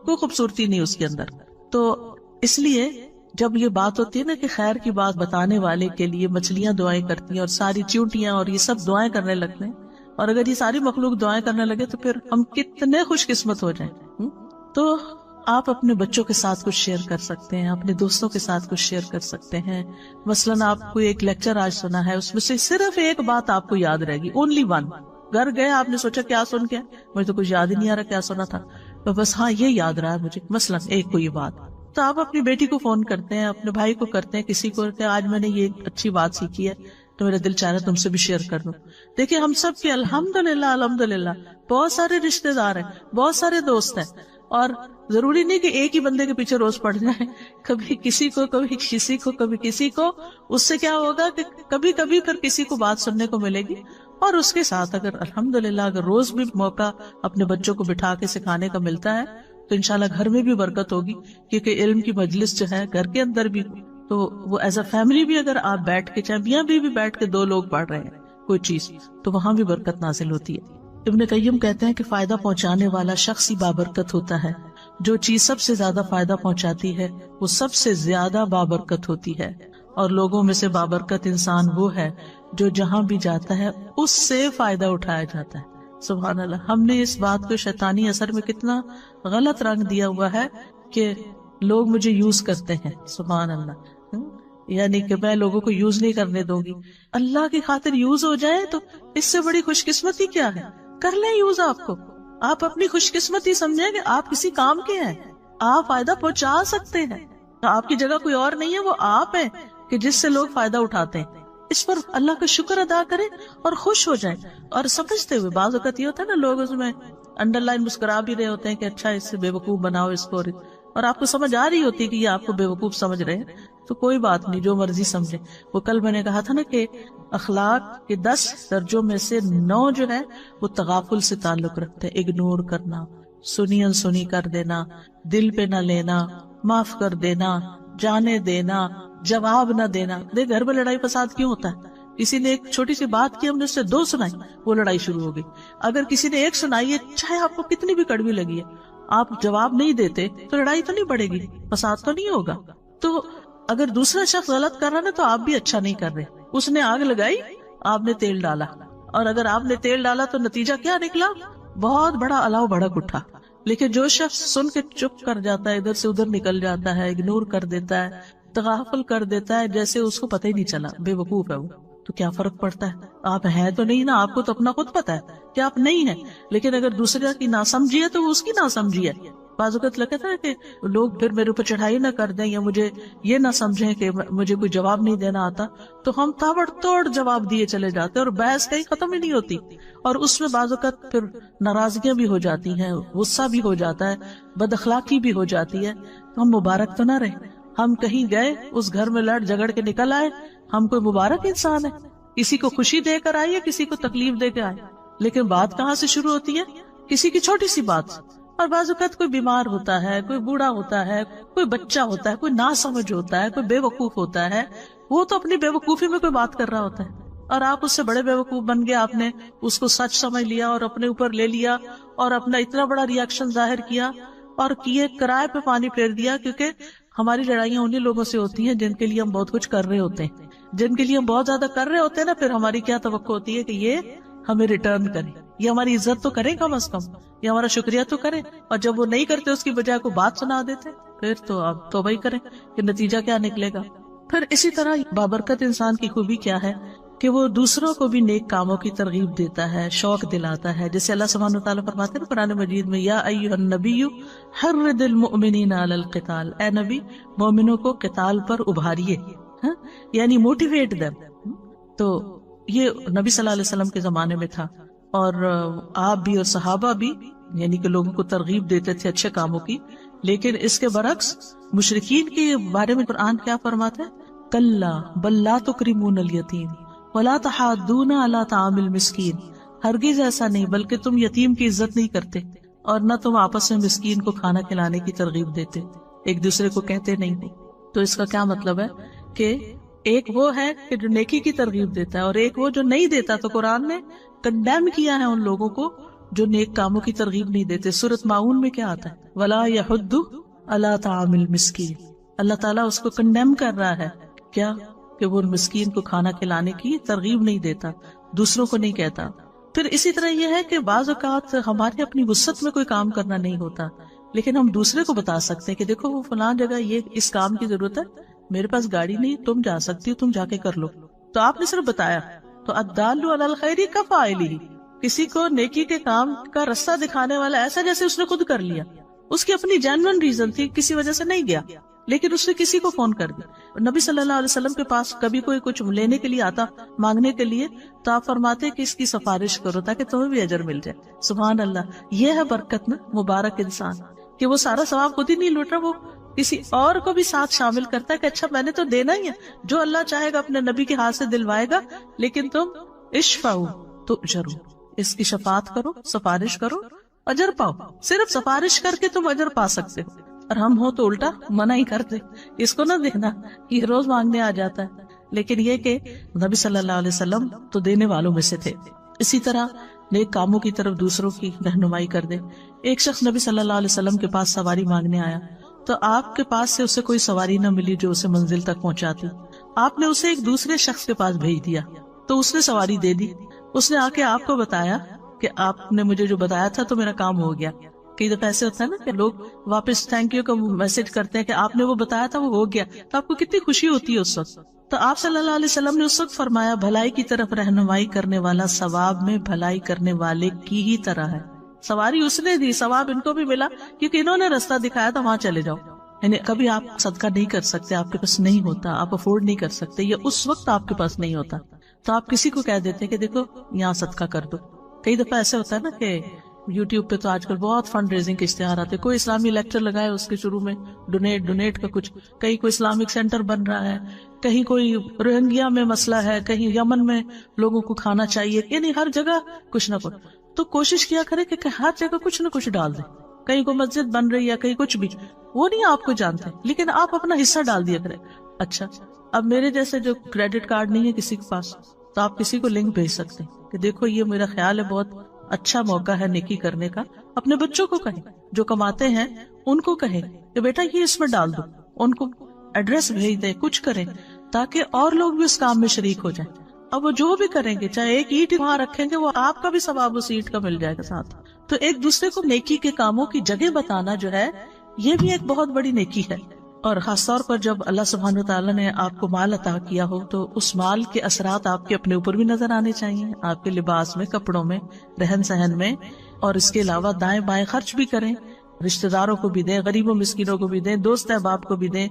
کوئی خوبصورتی نہیں اس کے اندر. تو اس لیے جب یہ بات ہوتی ہے نا کہ خیر کی بات بتانے والے کے لیے مچھلیاں دعائیں کرتی ہیں اور ساری چیونٹیاں اور یہ سب دعائیں کرنے لگتے ہیں، اور اگر یہ ساری مخلوق دعائیں کرنے لگے تو پھر ہم کتنے خوش قسمت ہو جائیں. تو آپ اپنے بچوں کے ساتھ کچھ شیئر کر سکتے ہیں، اپنے دوستوں کے ساتھ کچھ شیئر کر سکتے ہیں. مثلاً آپ کو ایک لیکچر آج سنا ہے، اس میں سے صرف ایک بات آپ کو یاد رہے گی، اونلی ون. گھر گئے آپ نے سوچا کیا سن کے، مجھے تو کچھ یاد ہی نہیں آ رہا کیا سنا تھا، تو بس ہاں یہ یاد رہا ہے مجھے مثلاً ایک کو یہ بات. تو آپ اپنی بیٹی کو فون کرتے ہیں، اپنے بھائی کو کرتے ہیں، کسی کو کہ آج میں نے یہ اچھی بات سیکھی ہے تو میرا دل چاہ رہا ہے تم سے بھی شیئر کر دوں. دیکھیں ہم سب کے الحمدللہ بہت سارے رشتے دار ہیں، بہت سارے دوست ہیں، اور ضروری نہیں کہ ایک ہی بندے کے پیچھے روز پڑ جائیں، کبھی کسی کو کبھی کسی کو کبھی کسی کو. اس سے کیا ہوگا کہ کبھی کبھی پھر کسی کو بات سننے کو ملے گی، اور اس کے ساتھ اگر الحمدللہ اگر روز بھی موقع اپنے بچوں کو بٹھا کے سکھانے کا ملتا ہے تو انشاءاللہ گھر میں بھی برکت ہوگی. کیونکہ علم کی مجلس جو ہے گھر کے اندر بھی تو وہ ایز اے فیملی بھی اگر آپ بیٹھ کے چاہے میاں بھی بیٹھ کے دو لوگ پڑھ رہے ہیں کوئی چیز تو وہاں بھی برکت نازل ہوتی ہے. ابن قیم کہتے ہیں کہ فائدہ پہنچانے والا شخص ہی بابرکت ہوتا ہے. جو چیز سب سے زیادہ فائدہ پہنچاتی ہے وہ سب سے زیادہ بابرکت ہوتی ہے. اور لوگوں میں سے بابرکت انسان وہ ہے جو جہاں بھی جاتا ہے اس سے فائدہ اٹھایا جاتا ہے. سبحان اللہ. ہم نے اس بات کو شیطانی اثر میں کتنا غلط رنگ دیا ہوا ہے کہ لوگ مجھے یوز کرتے ہیں. سبحان اللہ. یعنی کہ میں لوگوں کو یوز نہیں کرنے دوں گی. اللہ کی خاطر یوز ہو جائے تو اس سے بڑی خوش قسمتی کیا ہے. کر لیں یوز آپ کو. آپ اپنی خوش قسمتی سمجھیں کہ آپ کسی کام کے ہیں, آپ فائدہ پہنچا سکتے ہیں. آپ کی جگہ کوئی اور نہیں ہے, وہ آپ ہیں کہ جس سے لوگ فائدہ اٹھاتے ہیں. اس پر اللہ کا شکر ادا کریں اور خوش ہو جائیں اور سمجھتے ہوئے. بعض اوقات یہ ہوتا ہے نا, لوگ اس میں انڈر لائن مسکرا بھی رہے ہوتے ہیں کہ اچھا اس سے بے وقوف بناؤ اس کو, اور آپ کو سمجھ آ رہی ہوتی ہے کہ یہ آپ کو بے وقوف سمجھ رہے ہیں, تو کوئی بات نہیں, جو مرضی سمجھے. وہ کل میں نے کہا تھا نا کہ اخلاق کے 10 درجوں میں سے 9 جو ہے وہ تغافل سے تعلق رکھتے ہیں. اگنور کرنا, سنی انسنی کر دینا, دل پہ نہ لینا, معاف کر دینا, جانے دینا, جواب نہ دینا. دیکھ گھر میں لڑائی فساد کیوں ہوتا ہے؟ کسی نے ایک چھوٹی سی بات کی, ہم نے اس سے 2 سنائی, وہ لڑائی شروع ہو گئی. اگر کسی نے 1 سنائی ہے, چاہے آپ کو کتنی بھی کڑوی لگی ہے, آپ جواب نہیں دیتے تو لڑائی تو نہیں بڑھے گی, فساد تو نہیں ہوگا. تو اگر دوسرا شخص غلط کر رہا ہے تو آپ بھی اچھا نہیں کر رہے. اس نے آگ لگائی, آپ نے تیل ڈالا, اور اگر آپ نے تیل ڈالا تو نتیجہ کیا نکلا؟ بہت بڑا الاؤ بھڑک اٹھا. لیکن جو شخص سن کے چپ کر جاتا ہے، ادھر سے ادھر نکل جاتا ہے، اگنور کر دیتا ہے، تغافل کر دیتا ہے، جیسے اس کو پتہ ہی نہیں چلا، بے وقوف ہے وہ، تو کیا فرق پڑتا ہے؟ آپ ہیں تو نہیں نا، آپ کو تو اپنا خود پتا ہے کہ آپ نہیں ہیں، لیکن اگر دوسرے کی ناسمجھی ہے تو وہ اس کی ناسمجھی ہے۔ بعض اوقات لگتا ہے کہ لوگ پھر میرے اوپر چڑھائی نہ کر دیں یا مجھے یہ نہ سمجھیں کہ مجھے کوئی جواب نہیں دینا آتا، تو ہم تابڑ توڑ جواب دیے چلے جاتے ہیں اور بحث کہیں ختم ہی نہیں ہوتی، اور اس میں بعض اوقات پھر ناراضگیاں بھی ہو جاتی ہیں، غصہ بھی ہو جاتا ہے، بد اخلاقی بھی ہو جاتی ہے۔ تو ہم مبارک تو نہ رہے، ہم کہیں گئے اس گھر میں لڑ جھگڑ کے نکل آئے، ہم کوئی مبارک انسان ہے؟ کسی کو خوشی دے کر آئے یا کسی کو تکلیف دے کے آئے؟ لیکن بات کہاں سے شروع ہوتی ہے؟ کسی کی چھوٹی سی بات سے۔ اور بعض اوقات کوئی بیمار ہوتا ہے، کوئی بوڑھا ہوتا ہے، کوئی بچہ ہوتا ہے، کوئی ناسمجھ ہوتا ہے، کوئی بے وقوف ہوتا ہے، وہ تو اپنی بے وقوفی میں کوئی بات کر رہا ہوتا ہے اور آپ اس سے بڑے بے وقوف بن گئے، آپ نے اس کو سچ سمجھ لیا اور اپنے اوپر لے لیا اور اپنا اتنا بڑا ریاکشن ظاہر کیا اور کیے کرائے پہ پانی پھیر دیا۔ کیونکہ ہماری لڑائیاں انہی لوگوں سے ہوتی ہیں جن کے لیے ہم بہت کچھ کر رہے ہوتے ہیں، جن کے لیے ہم بہت زیادہ کر رہے ہوتے ہیں نا، پھر ہماری کیا توقع ہوتی ہے کہ یہ ہمیں ریٹرن کرے، یہ ہماری عزت تو کرے کم از کم، یہ ہمارا شکریہ تو کرے، اور جب وہ نہیں کرتے اس کی بجائے کو بات سنا دیتے، پھر تو آپ توبہ ہی کریں کہ نتیجہ کیا نکلے گا۔ پھر اسی طرح بابرکت انسان کی خوبی کیا ہے کہ وہ دوسروں کو بھی نیک کاموں کی ترغیب دیتا ہے، شوق دلاتا ہے، جیسے اللہ سبحانہ وتعالیٰ فرماتے ہیں قرآن مجید میں، یا ایھا النبی حرض المؤمنین علی القتال، اے نبی مومنوں کو قتال پر ابھاریے، یعنی موٹیویٹ دیم۔ تو یہ نبی صلی اللہ علیہ وسلم کے زمانے میں تھا، اور آپ بھی اور صحابہ بھی یعنی کہ لوگوں کو ترغیب دیتے تھے اچھے کاموں کی۔ لیکن اس کے برعکس مشرکین کے بارے میں قرآن کیا فرماتا ہے؟ کلا بل لا تکرمون الیتیم ولا تحاضون علی طعام المسکین، ہرگز ایسا نہیں، بلکہ تم یتیم کی عزت نہیں کرتے اور نہ تم آپس میں مسکین کو کھانا کھلانے کی ترغیب دیتے، ایک دوسرے کو کہتے نہیں ہو۔ تو اس کا کیا مطلب ہے کہ ایک وہ ہے کہ جو نیکی کی ترغیب دیتا ہے اور ایک وہ جو نہیں دیتا۔ تو قرآن نے کنڈیم کیا ہے ان لوگوں کو جو نیک کاموں کی ترغیب نہیں دیتے۔ سورۃ ماؤن میں کیا آتا ہے؟ ولا یحض علی طعام المسکین، اللہ تعالیٰ اس کو کنڈیم کر رہا ہے، کیا کہ وہ مسکین کو کھانا کھلانے کی ترغیب نہیں دیتا، دوسروں کو نہیں کہتا۔ پھر اسی طرح یہ ہے کہ بعض اوقات ہمارے اپنی وسعت میں کوئی کام کرنا نہیں ہوتا، لیکن ہم دوسرے کو بتا سکتے ہیں کہ دیکھو وہ فلاں جگہ یہ اس کام کی ضرورت ہے، میرے پاس گاڑی نہیں، تم جا سکتی ہو، تم جا کے کر لو۔ تو آپ نے صرف بتایا۔ تو الدال علی الخیر کفاعلہ، کسی کو نیکی کے کام کا رستہ دکھانے والا ایسا جیسے اس نے خود کر لیا، اس کی اپنی جینوئن ریزن تھی، کسی وجہ سے نہیں گیا، لیکن اس نے کسی کو فون کر دیا۔ نبی صلی اللہ علیہ وسلم کے پاس کبھی کوئی کچھ لینے کے لیے آتا، مانگنے کے لیے، تو آپ فرماتے کہ اس کی سفارش کرو تاکہ تمہیں بھی اجر مل جائے۔ سبحان اللہ، یہ ہے برکت نا، مبارک انسان کہ وہ سارا ثواب خود ہی نہیں لوٹ رہا، وہ کسی اور کو بھی ساتھ شامل کرتا ہے کہ اچھا میں نے تو دینا ہی ہے، جو اللہ چاہے گا اپنے نبی کے ہاتھ سے دلوائے گا، لیکن تم اشفعوا تؤجروا، اس کی شفاعت کرو، سفارش کرو، اجر پاؤ۔ صرف سفارش کر کے تم اجر پا سکتے ہو، اور ہم ہو تو الٹا منع ہی کرتے، اس کو نہ دینا، یہ روز مانگنے آ جاتا ہے۔ لیکن یہ کہ نبی صلی اللہ علیہ وسلم تو دینے والوں میں سے تھے۔ اسی طرح نیک کاموں کی طرف دوسروں کی رہنمائی کر دے۔ ایک شخص نبی صلی اللہ علیہ وسلم کے پاس سواری مانگنے آیا، تو آپ کے پاس سے اسے کوئی سواری نہ ملی جو اسے منزل تک پہنچاتی۔ آپ نے اسے ایک دوسرے شخص کے پاس بھیج دیا، تو اس نے سواری دے دی۔ اس نے آ کے آپ کو بتایا کہ آپ نے مجھے جو بتایا تھا تو میرا کام ہو گیا۔ کئی دفعہ ایسے ہوتا ہے نا کہ لوگ واپس تھینک یو کا میسج کرتے ہیں کہ آپ نے وہ بتایا تھا وہ ہو گیا، تو آپ کو کتنی خوشی ہوتی ہے اس وقت۔ تو آپ صلی اللہ علیہ وسلم نے اس وقت فرمایا، بھلائی کی طرف رہنمائی کرنے والا ثواب میں بھلائی کرنے والے کی ہی طرح ہے۔ سواری اس نے دی، ثواب ان کو بھی ملا کیونکہ انہوں نے رستہ دکھایا تھا، وہاں چلے جاؤ۔ یعنی کبھی آپ صدقہ نہیں کر سکتے، آپ کے پاس نہیں ہوتا، آپ افورڈ نہیں کر سکتے، یا اس وقت آپ کے پاس نہیں ہوتا، تو آپ کسی کو کہہ دیتے کہ دیکھو یہاں صدقہ کر دو۔ کئی دفعہ ایسے ہوتا ہے نا کہ یوٹیوب پہ تو آج کل بہت فنڈ ریزنگ کے اشتہار آتے، کوئی اسلامی لیکچر لگائے اس کے شروع میں ڈونیٹ کا کچھ، کہیں کوئی اسلامک سینٹر بن رہا ہے، کہیں کوئی روہنگیا میں مسئلہ ہے، کہیں یمن میں لوگوں کو کھانا چاہیے، یعنی ہر جگہ کچھ نہ کچھ۔ تو کوشش کیا کرے کہ ہر جگہ کچھ نہ کچھ ڈال دیں، کہیں کوئی مسجد بن رہی ہے، کہیں کچھ بھی، وہ نہیں آپ کو جانتے، لیکن آپ اپنا حصہ ڈال دیا کریں۔ اچھا اب میرے جیسے جو کریڈٹ کارڈ نہیں ہے کسی کے پاس، تو آپ کسی کو لنک بھیج سکتے ہیں کہ دیکھو یہ میرا خیال ہے بہت اچھا موقع ہے نیکی کرنے کا۔ اپنے بچوں کو کہیں جو کماتے ہیں، ان کو کہیں کہ بیٹا یہ اس میں ڈال دو، ان کو ایڈریس بھیج دیں، کچھ کریں تاکہ اور لوگ بھی اس کام میں شریک ہو جائیں۔ اب وہ جو بھی کریں گے، چاہے ایک اینٹ وہاں رکھیں گے، وہ آپ کا بھی ثواب اس اینٹ کا مل جائے گا ساتھ. تو ایک دوسرے کو نیکی کے کاموں کی جگہ بتانا جو ہے، یہ بھی ایک بہت بڑی نیکی ہے. اور خاص طور پر جب اللہ سبحانہ وتعالیٰ نے آپ کو مال عطا کیا ہو تو اس مال کے اثرات آپ کے اپنے اوپر بھی نظر آنے چاہیے، آپ کے لباس میں، کپڑوں میں، رہن سہن میں. اور اس کے علاوہ دائیں بائیں خرچ بھی کریں، رشتہ داروں کو بھی دیں، غریبوں مسکینوں کو بھی دیں، دوست احباب کو بھی دیں.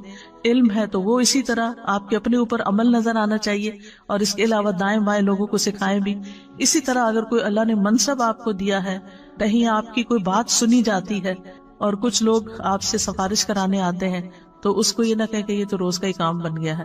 علم ہے تو وہ اسی طرح آپ کے اپنے اوپر عمل نظر آنا چاہیے، اور اس کے علاوہ دائیں بائیں لوگوں کو سکھائیں بھی. اسی طرح اگر کوئی اللہ نے منصب آپ کو دیا ہے، کہیں آپ کی کوئی بات سنی جاتی ہے اور کچھ لوگ آپ سے سفارش کرانے آتے ہیں، تو اس کو یہ نہ کہے کہ یہ تو روز کا ہی کام بن گیا ہے.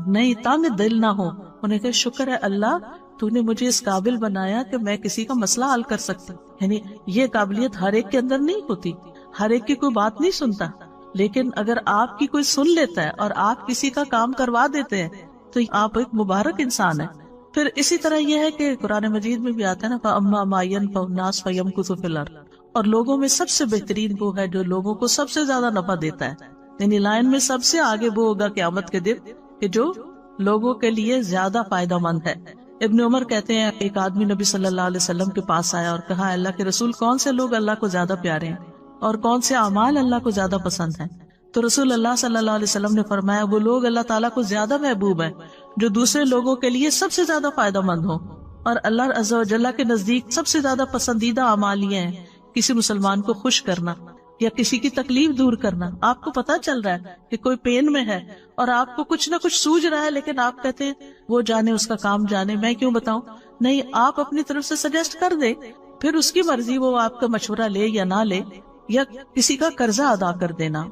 نہیں، تنگ دل نہ ہو، انہیں کہ شکر ہے اللہ تو نے مجھے اس قابل بنایا کہ میں کسی کا مسئلہ حل کر سکتا. یعنی یہ قابلیت ہر ایک کے اندر نہیں ہوتی، ہر ایک کی کوئی بات نہیں سنتا، لیکن اگر آپ کی کوئی سن لیتا ہے اور آپ کسی کا کام کروا دیتے ہیں تو آپ ایک مبارک انسان ہیں. پھر اسی طرح یہ ہے کہ قرآن مجید میں بھی آتا ہے نا، فَأَمَّا مَا يَنْفَعُ النَّاسَ فَيَمْكُثُ فِي الْأَرْضِ، اور لوگوں میں سب سے بہترین وہ ہے جو لوگوں کو سب سے زیادہ نفع دیتا ہے. یعنی لائن میں سب سے آگے وہ ہوگا قیامت کے دن کہ جو لوگوں کے لیے زیادہ فائدہ مند ہے. ابن عمر کہتے ہیں ایک آدمی نبی صلی اللہ علیہ وسلم کے پاس آیا اور کہا، اللہ کے رسول کون سے لوگ اللہ کو زیادہ پیارے ہیں اور کون سے اعمال اللہ کو زیادہ پسند ہیں؟ تو رسول اللہ صلی اللہ علیہ وسلم نے فرمایا، وہ لوگ اللہ تعالیٰ کو زیادہ محبوب ہیں جو دوسرے لوگوں کے لیے سب سے زیادہ فائدہ مند ہوں. اور اللہ عز و جل کے نزدیک سب سے زیادہ پسندیدہ اعمال یہ ہیں کسی مسلمان کو خوش کرنا یا کسی کی تکلیف دور کرنا. آپ کو پتا چل رہا ہے کہ کوئی پین میں ہے اور آپ کو کچھ نہ کچھ سوج رہا ہے، لیکن آپ کہتے ہیں وہ جانے، اس کا کام جانے، میں کیوں بتاؤں. نہیں، آپ اپنی طرف سے سجیسٹ کر دیں، پھر اس کی مرضی، وہ آپ کا مشورہ لے یا نہ لے. یا کسی کا قرضہ ادا کر دینا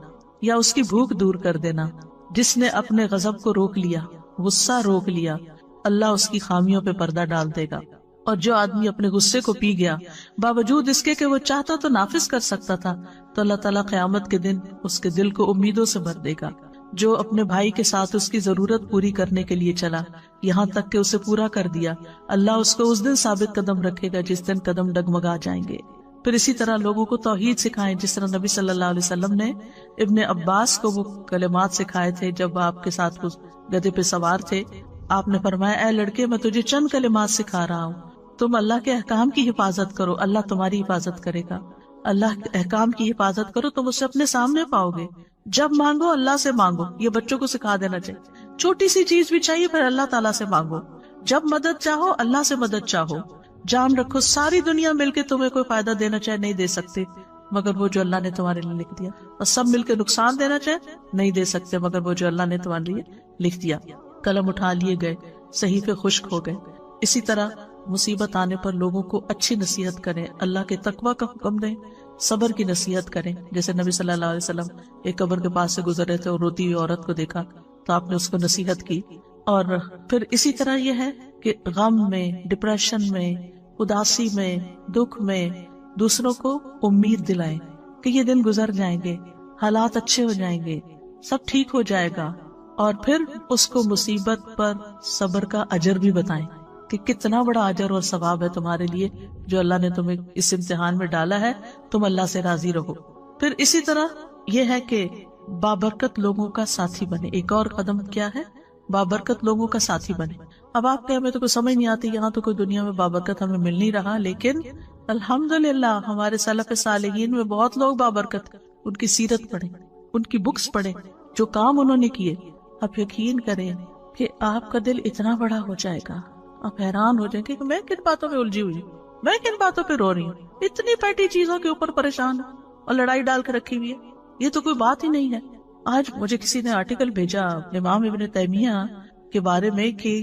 یا اس کی بھوک دور کر دینا. جس نے اپنے غضب کو روک لیا، غصہ روک لیا، اللہ اس کی خامیوں پہ پردہ ڈال دے گا. اور جو آدمی اپنے غصے کو پی گیا باوجود اس کے کہ وہ چاہتا تو نافذ کر سکتا تھا، تو اللہ تعالیٰ قیامت کے دن اس کے دل کو امیدوں سے بھر دے گا. جو اپنے بھائی کے ساتھ اس کی ضرورت پوری کرنے کے لیے چلا یہاں تک کہ اسے پورا کر دیا، اللہ اس کو اس دن ثابت قدم رکھے گا جس دن قدم ڈگمگا جائیں گے. پھر اسی طرح لوگوں کو توحید سکھائیں، جس طرح نبی صلی اللہ علیہ وسلم نے ابن عباس کو وہ کلمات سکھائے تھے جب آپ کے ساتھ گدھے پہ سوار تھے. آپ نے فرمایا، اے لڑکے، میں تجھے چند کلمات سکھا رہا ہوں، تم اللہ کے احکام کی حفاظت کرو، اللہ تمہاری حفاظت کرے گا. اللہ کے احکام کی حفاظت کرو، تم اسے اپنے سامنے پاؤ گے. جب مانگو اللہ سے مانگو، یہ بچوں کو سکھا دینا چاہیے. چھوٹی سی چیز بھی چاہیے پھر اللہ تعالیٰ سے مانگو. جب مدد چاہو اللہ سے مدد چاہو. جان رکھو ساری دنیا مل کے تمہیں کوئی فائدہ دینا چاہے نہیں دے سکتے مگر وہ جو اللہ نے تمہارے لیے لکھ دیا، اور سب مل کے نقصان دینا چاہے نہیں دے سکتے مگر وہ جو اللہ نے تمہارے لیے لکھ دیا. قلم اٹھا لیے گئے، صحیفے خشک ہو گئے. اسی طرح مصیبت آنے پر لوگوں کو اچھی نصیحت کریں، اللہ کے تقوی کا حکم دیں، صبر کی نصیحت کریں. جیسے نبی صلی اللہ علیہ وسلم ایک قبر کے پاس سے گزر رہے تھے اور روتی ہوئی عورت کو دیکھا تو آپ نے اس کو نصیحت کی. اور پھر اسی طرح یہ ہے کہ غم میں، ڈپریشن میں، اداسی میں، دکھ میں دوسروں کو امید دلائیں کہ یہ دن گزر جائیں گے، حالات اچھے ہو جائیں گے، سب ٹھیک ہو جائے گا. اور پھر اس کو مصیبت پر صبر کا اجر بھی بتائیں کہ کتنا بڑا اجر اور ثواب ہے تمہارے لیے جو اللہ نے تمہیں اس امتحان میں ڈالا ہے، تم اللہ سے راضی رہو. پھر اسی طرح یہ ہے کہ بابرکت لوگوں کا ساتھی بنے. ایک اور قدم کیا ہے؟ بابرکت لوگوں کا ساتھی بنے. اب آپ کے ہمیں تو کوئی سمجھ نہیں آتی، یہاں تو کوئی دنیا میں بابرکت ہمیں مل نہیں رہا، لیکن الحمدللہ ہمارے سلف صالحین میں بہت لوگ بابرکت. ان کی سیرت پڑھیں، ان کی بکس پڑھیں، جو کام انہوں نے کیے. آپ یقین کریں کہ آپ کا دل اتنا بڑا ہو جائے گا، آپ حیران ہو جائیں گے کہ میں کن باتوں میں الجھی ہوئی ہوں، میں کن باتوں پہ رو رہی ہوں، اتنی پیٹی چیزوں کے اوپر پریشان ہوں اور لڑائی ڈال کے رکھی ہوئی ہے، یہ تو کوئی بات ہی نہیں ہے. آج مجھے کسی نے آرٹیکل بھیجا امام ابن تیمیہ کے بارے میں کہ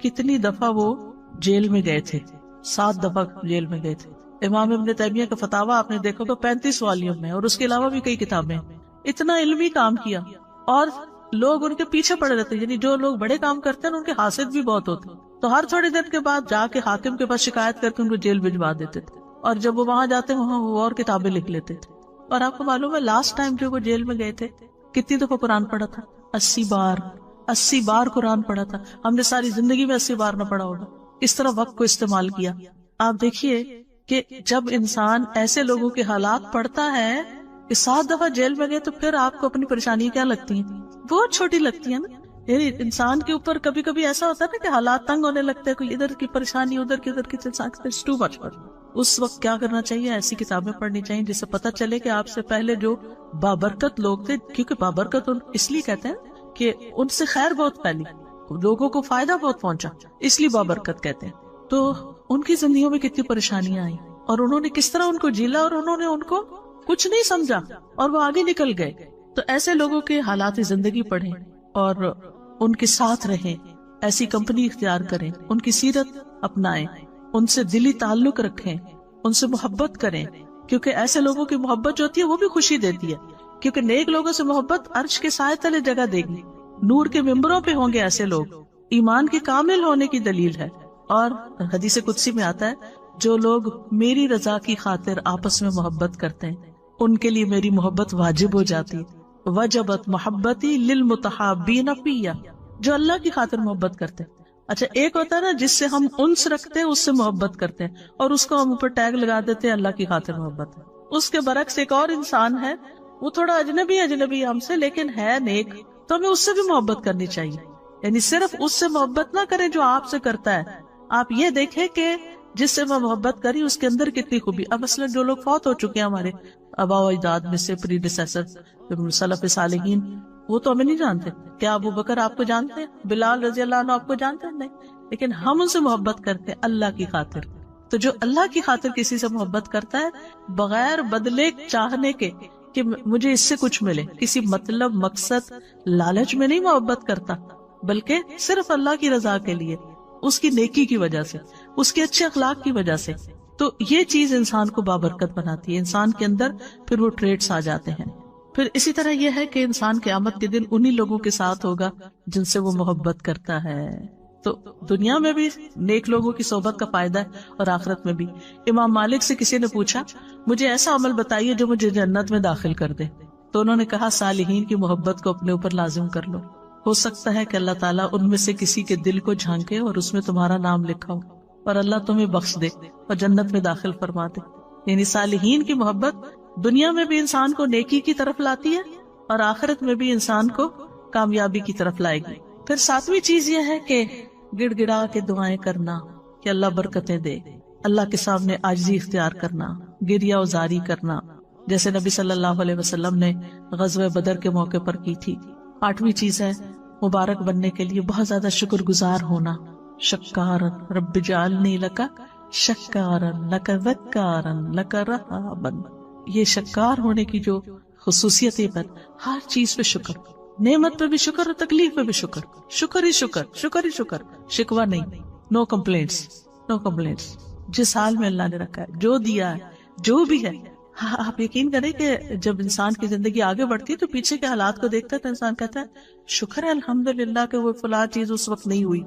کتنی دفعہ وہ جیل میں گئے تھے. 7 دفعہ جیل میں گئے تھے. امام ابن تیمیہ کا فتاوی آپ نے دیکھو تو 35 والیوم میں، اور اس کے علاوہ بھی کئی کتابیں. اتنا علمی کام کیا اور لوگ ان کے پیچھے پڑے رہتے. یعنی جو لوگ بڑے کام کرتے ہیں ان کے حاسد بھی بہت ہوتے، تو ہر تھوڑے دن کے بعد جا کے حاکم کے پاس شکایت کر کے ان کو جیل بھجوا دیتے تھے، اور جب وہ وہاں جاتے وہاں وہ اور کتابیں لکھ لیتے تھے. اور آپ کو معلوم ہے لاسٹ ٹائم جو وہ جیل میں گئے تھے کتنی دفعہ قرآن پڑھا تھا؟ 80 بار قرآن پڑھا تھا. ہم نے ساری زندگی میں 80 بار نہ پڑھا ہوگا. اس طرح وقت کو استعمال کیا. آپ دیکھیے کہ جب انسان ایسے لوگوں کے حالات پڑھتا ہے کہ 7 دفعہ جیل میں گئے، تو پھر آپ کو اپنی پریشانی کیا لگتی ہیں؟ بہت چھوٹی لگتی ہے نا. یعنی انسان کے اوپر کبھی کبھی ایسا ہوتا ہے نا کہ حالات تنگ ہونے لگتے ہیں، کوئی ادھر کی پریشانی ادھر کی ٹو مچ، اس وقت کیا کرنا چاہیے؟ ایسی کتابیں پڑھنی چاہیے جس سے پتہ چلے کہ آپ سے پہلے جو بابرکت لوگ تھے، کیونکہ بابرکت اس لیے کہتے ہیں کہ ان سے خیر بہت پھیلی، لوگوں کو فائدہ بہت پہنچا، اس لیے بابرکت کہتے ہیں. تو ان کی زندگیوں میں کتنی پریشانیاں آئیں اور انہوں نے کس طرح ان کو جھیلا، اور انہوں نے ان کو کچھ نہیں سمجھا اور وہ آگے نکل گئے. تو ایسے لوگوں کے حالات زندگی پڑھیں اور ان کے ساتھ رہیں، ایسی کمپنی اختیار کریں، ان کی سیرت اپنائیں، ان سے دلی تعلق رکھیں، ان سے محبت کریں، کیونکہ ایسے لوگوں کی محبت جو ہوتی ہے وہ بھی خوشی دیتی ہے. کیونکہ نیک لوگوں سے محبت عرش کے سائے تلے جگہ دے گی، نور کے ممبروں پہ ہوں گے ایسے لوگ، ایمان کے کامل ہونے کی دلیل ہے. اور حدیث قدسی میں آتا ہے جو لوگ میری رضا کی خاطر آپس میں محبت کرتے ہیں ان کے لیے میری محبت واجب ہو جاتی ہے. وجبت محبتی للمتحابین فیہ، جو اللہ کی خاطر محبت کرتے ہیں. اچھا ایک ہوتا ہے نا جس سے ہم انس رکھتے ہیں، اس سے محبت کرتے ہیں اور اس کو ہم اوپر ٹیگ لگا دیتے ہیں اللہ کی خاطر محبت ہے. اس کے برعکس ایک اور انسان ہے، وہ تھوڑا اجنبی ہم سے لیکن ہے نیک، تو ہمیں اس سے بھی محبت کرنی چاہیے. یعنی صرف اس سے محبت نہ کریں جو آپ سے کرتا ہے، آپ یہ دیکھیں کہ جس سے میں محبت کری اس کے اندر کتنی خوبی. اب مثلا جو لوگ فوت ہو چکے ہیں ہمارے آباء و اجداد میں سے، پریڈیسیسر سلف صالحین، وہ تو ہمیں نہیں جانتے. کیا ابو بکر آپ کو جانتے ہیں؟ بلال رضی اللہ عنہ آپ کو جانتے ہیں؟ نہیں. لیکن ہم ان سے محبت کرتے ہیں اللہ کی خاطر. تو جو اللہ کی خاطر کسی سے محبت کرتا ہے بغیر بدلے چاہنے کے کہ مجھے اس سے کچھ ملے، کسی مطلب مقصد لالچ میں نہیں محبت کرتا، بلکہ صرف اللہ کی رضا کے لیے، اس کی نیکی کی وجہ سے، اس کے اچھے اخلاق کی وجہ سے. تو یہ چیز انسان کو بابرکت بناتی ہے. انسان کے اندر پھر وہ ٹریٹس آ جاتے ہیں. پھر اسی طرح یہ ہے کہ انسان قیامت کے دن انہی لوگوں کے ساتھ ہوگا جن سے وہ محبت کرتا ہے. تو دنیا میں بھی نیک لوگوں کی صحبت کا فائدہ ہے اور آخرت میں بھی. امام مالک سے کسی نے پوچھا مجھے ایسا عمل بتائیے جو مجھے جنت میں داخل کر دے، تو انہوں نے کہا صالحین کی محبت کو اپنے اوپر لازم کر لو. ہو سکتا ہے کہ اللہ تعالیٰ ان میں سے کسی کے دل کو جھانکے اور اس میں تمہارا نام لکھا ہو اور اللہ تمہیں بخش دے اور جنت میں داخل فرما دے. یعنی صالحین کی محبت دنیا میں بھی انسان کو نیکی کی طرف لاتی ہے اور آخرت میں بھی انسان کو کامیابی کی طرف لائے گی. پھر ساتویں چیز یہ ہے کہ گڑ گڑا کے دعائیں کرنا کہ اللہ برکتیں دے، اللہ کے سامنے عاجزی اختیار کرنا، گریہ وزاری کرنا، جیسے نبی صلی اللہ علیہ وسلم نے غزوہ بدر کے موقع پر کی تھی. 8ویں چیز ہے مبارک بننے کے لیے بہت زیادہ شکر گزار ہونا. شکارن رب جعلنی لک شکارن لک ذکارن لک رہابن. یہ شکار ہونے کی جو خصوصیت ہے، پر ہر چیز پہ شکر، نعمت پہ بھی شکر اور تکلیف پہ بھی شکر، شکر ہی شکر، شکر ہی شکر، شکوہ نہیں، نو کمپلینٹس، نو کمپلینٹس. جس حال میں اللہ نے رکھا ہے، جو دیا ہے، جو بھی ہے. آپ یقین کریں کہ جب انسان کی زندگی آگے بڑھتی ہے تو پیچھے کے حالات کو دیکھتا ہے تو انسان کہتا ہے شکر ہے الحمدللہ کہ وہ فلاں چیز اس وقت نہیں ہوئی.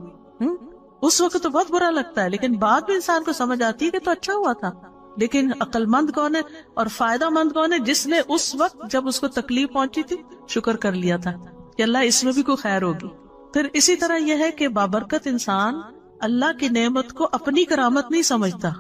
اس وقت تو بہت برا لگتا ہے، لیکن بعد میں انسان کو سمجھ آتی ہے کہ تو اچھا ہوا تھا. لیکن عقل مند کون ہے اور فائدہ مند کون ہے؟ جس نے اس وقت جب اس کو تکلیف پہنچی تھی شکر کر لیا تھا کہ اللہ اس میں بھی کوئی خیر ہوگی. پھر اسی طرح یہ ہے کہ بابرکت انسان اللہ کی نعمت کو اپنی کرامت نہیں سمجھتا،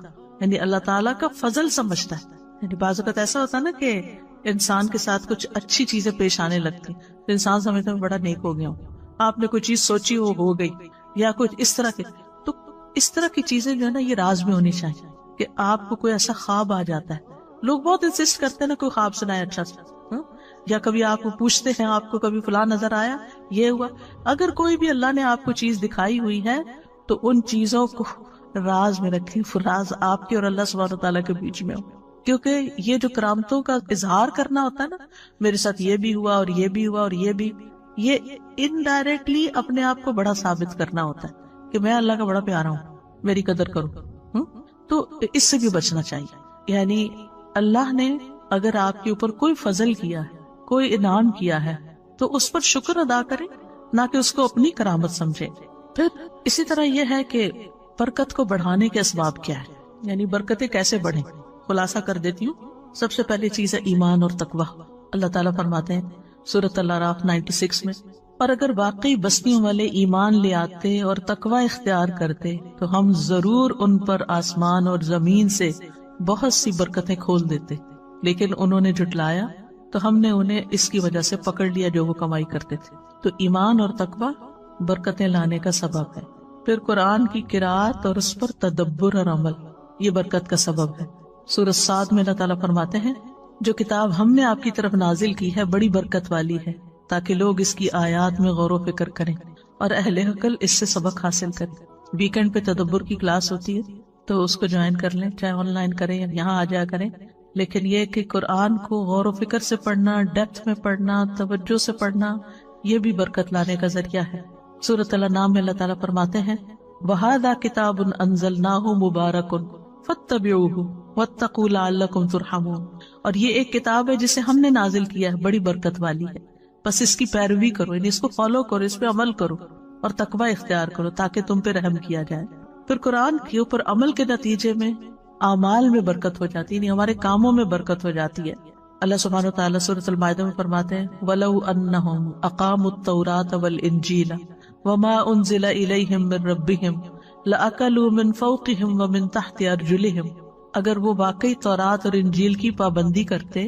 یعنی اللہ تعالیٰ کا فضل سمجھتا ہے. یعنی بعض اوقات ایسا ہوتا ہے نا کہ انسان کے ساتھ کچھ اچھی چیزیں پیش آنے لگتی تو انسان سمجھتا ہے بڑا نیک ہو گیا ہوں. آپ نے کوئی چیز سوچی ہو گئی یا کچھ اس طرح کے، تو اس طرح کی چیزیں جو ہے نا یہ راز میں ہونی چاہیے. کہ آپ کو کوئی ایسا خواب آ جاتا ہے، لوگ بہت انسسٹ کرتے ہیں نا کوئی خواب سنائے اچھا سا، یا کبھی آپ کو پوچھتے ہیں آپ کو کبھی فلاں نظر آیا، یہ ہوا. اگر کوئی بھی اللہ نے آپ کو چیز دکھائی ہوئی ہے تو ان چیزوں کو راز میں رکھیں. راز آپ کے اور اللہ سبحانہ تعالیٰ کے بیچ میں ہو، کیونکہ یہ جو کرامتوں کا اظہار کرنا ہوتا ہے نا، میرے ساتھ یہ بھی ہوا اور یہ بھی ہوا اور یہ بھی، یہ انڈائریکٹلی اپنے آپ کو بڑا ثابت کرنا ہوتا ہے کہ میں اللہ کا بڑا پیارا ہوں، میری قدر کرو. تو اس سے بھی بچنا چاہیے. یعنی اللہ نے اگر آپ کے اوپر کوئی فضل کیا ہے، کوئی انعام کیا ہے، تو اس پر شکر ادا کریں، نہ کہ اس کو اپنی کرامت سمجھے. پھر اسی طرح یہ ہے کہ برکت کو بڑھانے کے اسباب کیا ہے، یعنی برکتیں کیسے بڑھیں. خلاصہ کر دیتی ہوں. سب سے پہلی چیز ہے ایمان اور تقوی. اللہ تعالیٰ فرماتے ہیں سورۃ الاعراف 96 میں، اور اگر واقعی بستیوں والے ایمان لے آتے اور تقوی اختیار کرتے تو ہم ضرور ان پر آسمان اور زمین سے بہت سی برکتیں کھول دیتے، لیکن انہوں نے جھٹلایا تو ہم نے انہیں اس کی وجہ سے پکڑ لیا جو وہ کمائی کرتے تھے. تو ایمان اور تقوی برکتیں لانے کا سبب ہے. پھر قرآن کی قرأت اور اس پر تدبر اور عمل، یہ برکت کا سبب ہے. سورۃ صاد میں اللہ تعالیٰ فرماتے ہیں جو کتاب ہم نے آپ کی طرف نازل کی ہے بڑی برکت والی ہے تاکہ لوگ اس کی آیات میں غور و فکر کریں اور اہل عقل اس سے سبق حاصل کریں. ویکینڈ پہ تدبر کی کلاس ہوتی ہے تو اس کو جوائن کر لیں، چاہے آن لائن کریں یا یہاں آ جایا کریں. لیکن یہ کہ قرآن کو غور و فکر سے پڑھنا، ڈیپتھ میں پڑھنا، توجہ سے پڑھنا، یہ بھی برکت لانے کا ذریعہ ہے. سورۃ الانعام میں اللہ تعالیٰ فرماتے ہیں وَهَذَا كِتَابٌ أَنزَلْنَاهُ مُبَارَكٌ فَاتَّبِعُوهُ وَاتَّقُوا لَعَلَّكُمْ تُرْحَمُونَ. اور یہ ایک کتاب ہے جسے ہم نے نازل کیا ہے، بڑی برکت والی ہے، بس اس کی پیروی کرو، یعنی اس کو فالو کرو، اس پہ عمل کرو اور تقوی اختیار کرو تاکہ تم پہ رحم کیا جائے. پھر قرآن کے اوپر عمل کے نتیجے میں اعمال میں برکت ہو جاتی ہے، یعنی ہمارے کاموں میں برکت ہو جاتی ہے. اللہ سبحانہ وتعالیٰ سورۃ المائدہ میں فرماتے ہیں وَلَوْ أَنَّهُمْ أَقَامُوا التَّوْرَاةَ وَالْإِنْجِيلَ وَمَا أُنزِلَ إِلَيْهِمْ مِنْ رَبِّهِمْ لَأَكَلُوا مِنْ فَوْقِهِمْ وَمِنْ تَحْتِ أَرْجُلِهِمْ. اگر وہ واقعی تورات اور انجیل کی پابندی کرتے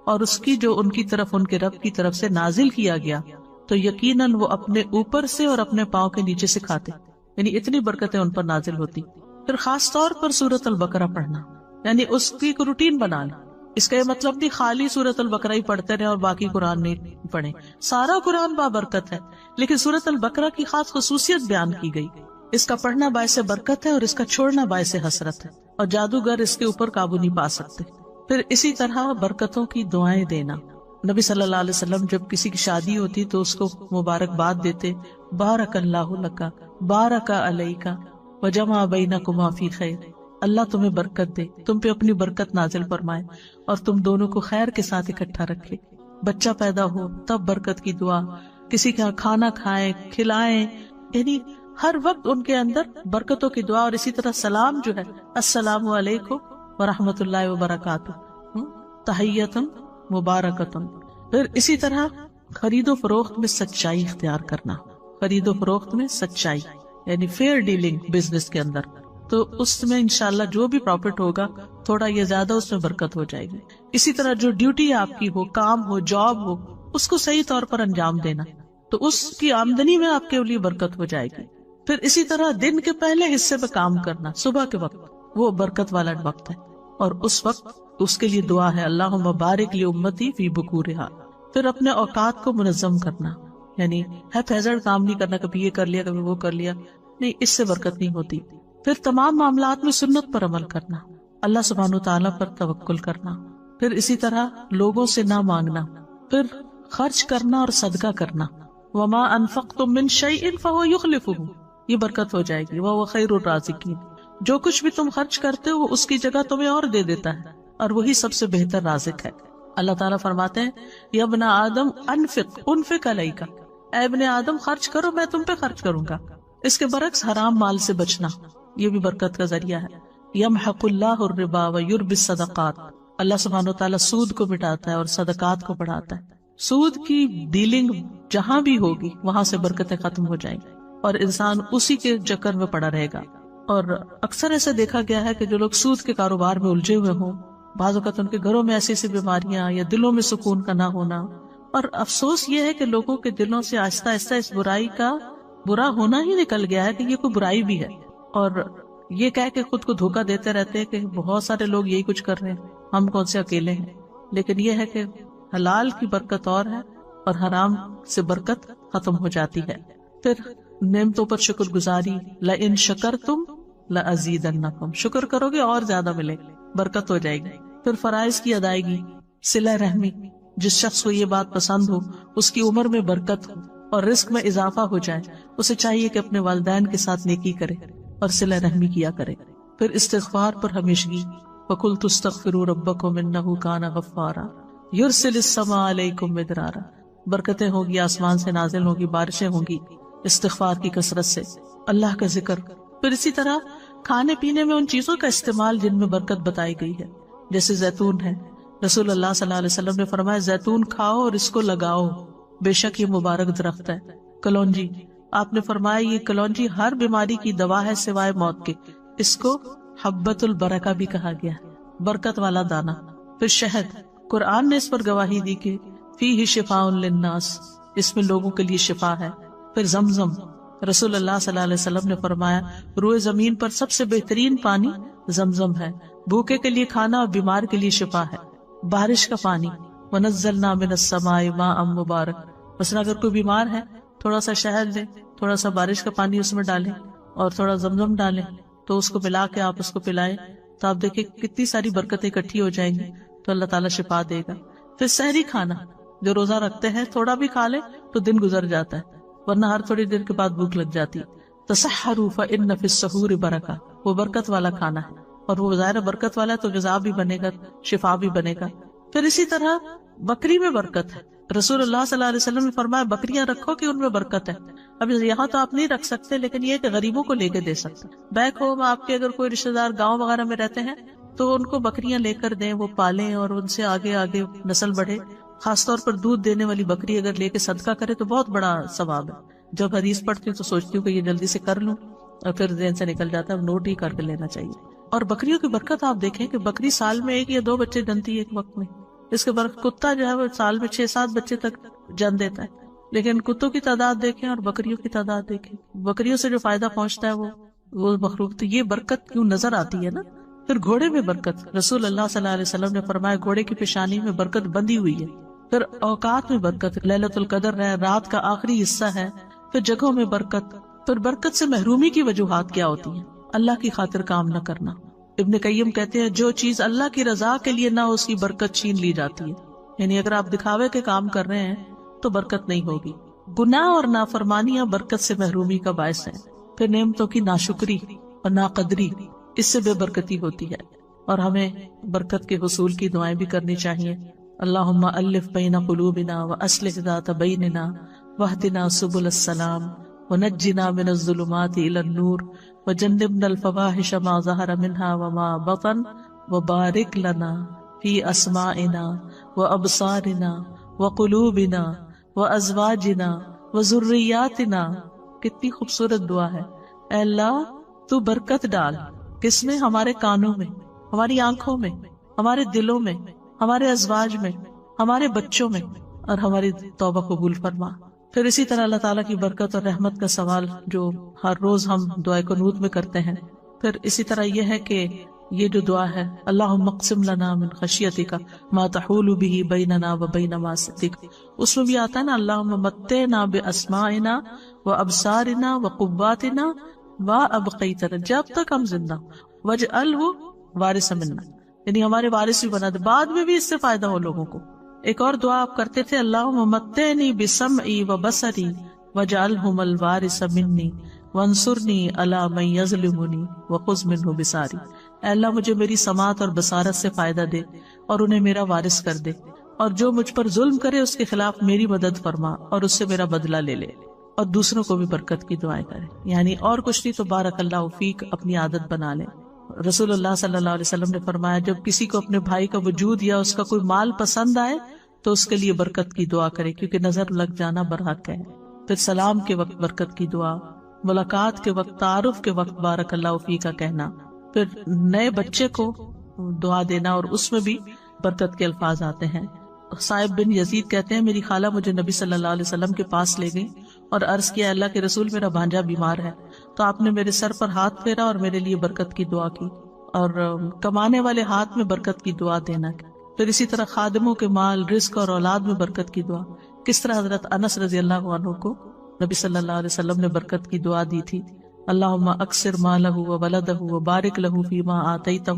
اور اس کی جو ان کی طرف ان کے رب کی طرف سے نازل کیا گیا تو یقیناً وہ اپنے اوپر سے اور اپنے پاؤں کے نیچے سے کھاتے، یعنی اتنی برکتیں ان پر نازل ہوتی. پھر خاص طور پر سورۃ البقرہ پڑھنا، یعنی اس کی ایک روٹین بنانا. اس کا یہ مطلب نہیں خالی سورۃ البقرہ ہی پڑھتے رہے اور باقی قرآن نہیں پڑھیں. سارا قرآن بابرکت ہے لیکن سورۃ البقرہ کی خاص خصوصیت بیان کی گئی. اس کا پڑھنا باعث برکت ہے اور اس کا چھوڑنا باعث حسرت ہے، اور جادوگر اس کے اوپر قابو نہیں پا سکتے. پھر اسی طرح برکتوں کی دعائیں دینا. نبی صلی اللہ علیہ وسلم جب کسی کی شادی ہوتی تو اس کو مبارکباد دیتے، بارک اللہ لکا بارک علیکا وجمع بینکما فی خیر. اللہ تمہیں برکت دے، تم پہ اپنی برکت نازل فرمائے اور تم دونوں کو خیر کے ساتھ اکٹھا رکھے. بچہ پیدا ہو تب برکت کی دعا، کسی کا کھانا کھائیں کھلائیں، یعنی ہر وقت ان کے اندر برکتوں کی دعا. اور اسی طرح سلام جو ہے السلام علیکم ورحمۃ اللہ وبرکاتہ، تحیۃ مبارکۃ. پھر اسی طرح خرید و فروخت میں سچائی اختیار کرنا. خرید و فروخت میں سچائی یعنی فیئر ڈیلنگ بزنس کے اندر، تو اس میں انشاءاللہ جو بھی پروفٹ ہوگا تھوڑا یا زیادہ اس میں برکت ہو جائے گی. اسی طرح جو ڈیوٹی آپ کی ہو، کام ہو، جاب ہو، اس کو صحیح طور پر انجام دینا، تو اس کی آمدنی میں آپ کے لیے برکت ہو جائے گی. پھر اسی طرح دن کے پہلے حصے پہ کام کرنا، صبح کے وقت وہ برکت والا وقت ہے، اور اس وقت اس کے لیے دعا ہے اللہم بارک لامتی فی بکورہا. پھر اپنے اوقات کو منظم کرنا، یعنی ہیفیزڑ کام نہیں کرنا، کبھی یہ کر لیا کبھی وہ کر لیا، نہیں، اس سے برکت نہیں ہوتی. پھر تمام معاملات میں سنت پر عمل کرنا، اللہ سبحانہ وتعالیٰ پر توکل کرنا. پھر اسی طرح لوگوں سے نہ مانگنا. پھر خرچ کرنا اور صدقہ کرنا. وما انفقتم من شیء فهو یخلفہ، یہ برکت ہو جائے گی. وہو خیر الرازقین، جو کچھ بھی تم خرچ کرتے ہو وہ اس کی جگہ تمہیں اور دے دیتا ہے، اور وہی سب سے بہتر رازق ہے. اللہ تعالیٰ فرماتے ہیں یا ابن آدم انفق علیک، اے ابن آدم خرچ کرو، میں تم پہ خرچ کروں گا. اس کے برعکس حرام مال سے بچنا، یہ بھی برکت کا ذریعہ ہے. یمحق اللہ الربا ویربی الصدقات، اللہ سبحانہ وتعالیٰ سود کو مٹاتا ہے اور صدقات کو بڑھاتا ہے. سود کی ڈیلنگ جہاں بھی ہوگی وہاں سے برکتیں ختم ہو جائیں گی اور انسان اسی کے چکر میں پڑا رہے گا. اور اکثر ایسا دیکھا گیا ہے کہ جو لوگ سود کے کاروبار میں الجھے ہوئے ہوں، بعض اوقات ان کے گھروں میں ایسی ایسی بیماریاں یا دلوں میں سکون کا نہ ہونا. اور افسوس یہ ہے کہ لوگوں کے دلوں سے آہستہ آہستہ اس برائی کا برا ہونا ہی نکل گیا ہے کہ یہ کوئی برائی بھی ہے، اور یہ کہہ کے خود کو دھوکہ دیتے رہتے ہیں کہ بہت سارے لوگ یہی کچھ کر رہے ہیں، ہم کون سے اکیلے ہیں. لیکن یہ ہے کہ حلال کی برکت اور ہے اور حرام سے برکت ختم ہو جاتی ہے. پھر نعمتوں پر شکر گزاری، لئن شکرتم لازیدنکم، شکر کرو گے اور زیادہ ملے، برکت ہو جائے گی. پھر فرائض کی ادائیگی، صلہ رحمی، جس شخص کو یہ بات پسند ہو، اس کی عمر میں برکت ہو اور رزق میں اضافہ ہو جائے، اسے چاہیے کہ اپنے والدین کے ساتھ نیکی کرے اور صلہ رحمی کیا کرے. پھر استغفار پر ہمیشگی، وَقُلْتُ اسْتَغْفِرُوا رَبَّكُمْ إِنَّهُ كَانَ غَفَّارًا يُرْسِلِ السَّمَاءَ عَلَيْكُمْ مِدْرَارًا، برکتیں ہوگی، آسمان سے نازل ہوگی، بارشیں ہوں گی استغفار کی کثرت سے، اللہ کا ذکر. پھر اسی طرح کھانے پینے میں ان چیزوں کا استعمال جن میں برکت بتائی گئی ہے، جیسے زیتون ہے. رسول اللہ صلی اللہ علیہ وسلم نے فرمایا زیتون کھاؤ اور اس کو لگاؤ، بے شک یہ مبارک درخت ہے. کلونجی، آپ نے فرمایا یہ کلونجی ہر بیماری کی دوا ہے سوائے موت کے، اس کو حبۃ البرکہ بھی کہا گیا، برکت والا دانہ. پھر شہد، قرآن نے اس پر گواہی دی کہ فیہ شفاء للناس، اس میں لوگوں کے لیے شفا ہے. پھر زمزم، رسول اللہ صلی اللہ علیہ وسلم نے فرمایا روئے زمین پر سب سے بہترین پانی زمزم ہے، بھوکے کے لیے کھانا اور بیمار کے لیے شفا ہے۔ بارش کا پانی، وَنَزَّلْنَا مِنَ السَّمَاءِ مَاءً مُبَارَكًا، مثلا اگر کوئی بیمار ہے تھوڑا سا شہد دیں، تھوڑا سا بارش کا پانی اس میں ڈالیں اور تھوڑا زمزم ڈالیں تو اس کو ملا کے آپ اس کو پلائیں تو آپ دیکھیں کتنی ساری برکتیں اکٹھی ہو جائیں گی، تو اللہ تعالیٰ شفا دے گا۔ پھر سحری کھانا، جو روزہ رکھتے ہیں تھوڑا بھی کھا لے تو دن گزر جاتا ہے، ورنہ ہر تھوڑی دیر کے بعد بھوک لگ جاتی ہے۔ تسحروا فإن فی السحور برکہ، وہ برکت والا کھانا ہے اور وہ ظاہر برکت والا ہے تو غذا بھی بنے گا، شفا بھی بنے گا۔ پھر اسی طرح بکری میں برکت ہے، رسول اللہ صلی اللہ علیہ وسلم نے فرمایا بکریاں رکھو کہ ان میں برکت ہے۔ اب یہاں تو آپ نہیں رکھ سکتے لیکن یہ کہ غریبوں کو لے کے دے سکتے، بیک ہوم آپ کے اگر کوئی رشتہ دار گاؤں وغیرہ میں رہتے ہیں تو ان کو بکریاں لے کر دیں، وہ پالیں اور ان سے آگے آگے نسل بڑھے۔ خاص طور پر دودھ دینے والی بکری اگر لے کے صدقہ کرے تو بہت بڑا ثواب ہے۔ جب حدیث پڑھتی ہوں تو سوچتی ہوں کہ یہ جلدی سے کر لوں اور پھر ذہن سے نکل جاتا ہے، نوٹ ہی کر کے لینا چاہیے۔ اور بکریوں کی برکت آپ دیکھیں کہ بکری سال میں 1 یا 2 بچے جنتی ہے ایک وقت میں، اس کے برکت کتا جو ہے وہ سال میں 6-7 بچے تک جن دیتا ہے، لیکن کتوں کی تعداد دیکھیں اور بکریوں کی تعداد دیکھیں، بکریوں سے جو فائدہ پہنچتا ہے وہ مخلوق، تو یہ برکت کیوں نظر آتی ہے نا۔ پھر گھوڑے میں برکت، رسول اللہ صلی اللہ علیہ وسلم نے فرمایا گھوڑے کی پیشانی میں برکت بندھی ہوئی ہے۔ پھر اوقات میں برکت، لیلۃ القدر ہے، رات کا آخری حصہ ہے۔ پھر جگہوں میں برکت، پھر برکت سے محرومی کی وجوہات کیا ہوتی ہیں؟ اللہ کی خاطر کام نہ کرنا۔ ابن قیم کہتے ہیں جو چیز اللہ کی رضا کے لیے نہ ہو اس کی برکت چھین لی جاتی ہے، یعنی اگر آپ دکھاوے کے کام کر رہے ہیں تو برکت نہیں ہوگی۔ گناہ اور نافرمانیاں برکت سے محرومی کا باعث ہیں۔ پھر نعمتوں کی ناشکری اور ناقدری، اس سے بے برکتی ہوتی ہے، اور ہمیں برکت کے حصول کی دعائیں بھی کرنی چاہیے۔ اللہم الف بین قلوبنا واصلح ذات بیننا واہدنا سبل السلام ونجنا من الظلمات الى النور وجنبنا الفواحش ما ظہر منها وما بطن وبارک لنا فی اسمائنا وابصارنا وقلوبنا وازواجنا وذریاتنا۔ کتنی خوبصورت دعا ہے۔ اے اللہ تو برکت ڈال، کس میں؟ ہمارے کانوں میں، ہماری آنکھوں میں، ہمارے دلوں میں، ہمارے ازواج میں، ہمارے بچوں میں، اور ہماری توبہ قبول فرما۔ پھر اسی طرح اللہ تعالیٰ کی برکت اور رحمت کا سوال جو ہر روز ہم دعائے قنوت میں کرتے ہیں۔ پھر اسی طرح یہ ہے کہ یہ جو دعا ہے اللہم اقسم لنا من خشیتک ما تحول به بیننا وبین معصیتک، اس میں بھی آتا ہے نا اللہم متعنا باسماعنا وابصارنا وقواتنا وابقیتنا، جب تک ہم زندہ، واجعلہ وارث منا، یعنی ہمارے وارث بھی بنا دے، بعد میں بھی اس سے فائدہ ہو لوگوں کو۔ ایک اور دعا آپ کرتے تھے اللہم متعنی بسمعی وبصری واجعلہم الوارث منی وانصرنی علی من یظلمنی وخذ منہ بصاری۔ اے اللہ مجھے میری سماعت اور بصارت سے فائدہ دے اور انہیں میرا وارث کر دے، اور جو مجھ پر ظلم کرے اس کے خلاف میری مدد فرما اور اس سے میرا بدلہ لے لے، اور دوسروں کو بھی برکت کی دعائیں کرے۔ یعنی اور کچھ نہیں تو بارک اللہ فیک اپنی عادت بنا لے۔ رسول اللہ صلی اللہ علیہ وسلم نے فرمایا جب کسی کو اپنے بھائی کا وجود یا اس کا کوئی مال پسند آئے تو اس کے لیے برکت کی دعا کرے، کیونکہ نظر لگ جانا برحق ہے۔ پھر سلام کے وقت برکت کی دعا، ملاقات کے وقت، تعارف کے وقت بارک اللہ فیک کا کہنا، پھر نئے بچے کو دعا دینا اور اس میں بھی برکت کے الفاظ آتے ہیں۔ صائب بن یزید کہتے ہیں میری خالہ مجھے نبی صلی اللہ علیہ وسلم کے پاس لے گئی اور عرض کیا اللہ کے رسول میرا بھانجا بیمار ہے، تو آپ نے میرے سر پر ہاتھ پھیرا اور میرے لیے برکت کی دعا کی، اور کمانے والے ہاتھ میں برکت کی دعا دینا۔ پھر اسی طرح خادموں کے مال، رزق اور اولاد میں برکت کی دعا، کس طرح حضرت انس رضی اللہ عنہ کو نبی صلی اللہ علیہ وسلم نے برکت کی دعا دی تھی، اللہم اکثر مالہ وولدہ وبارک لہ فیما آتیتہ،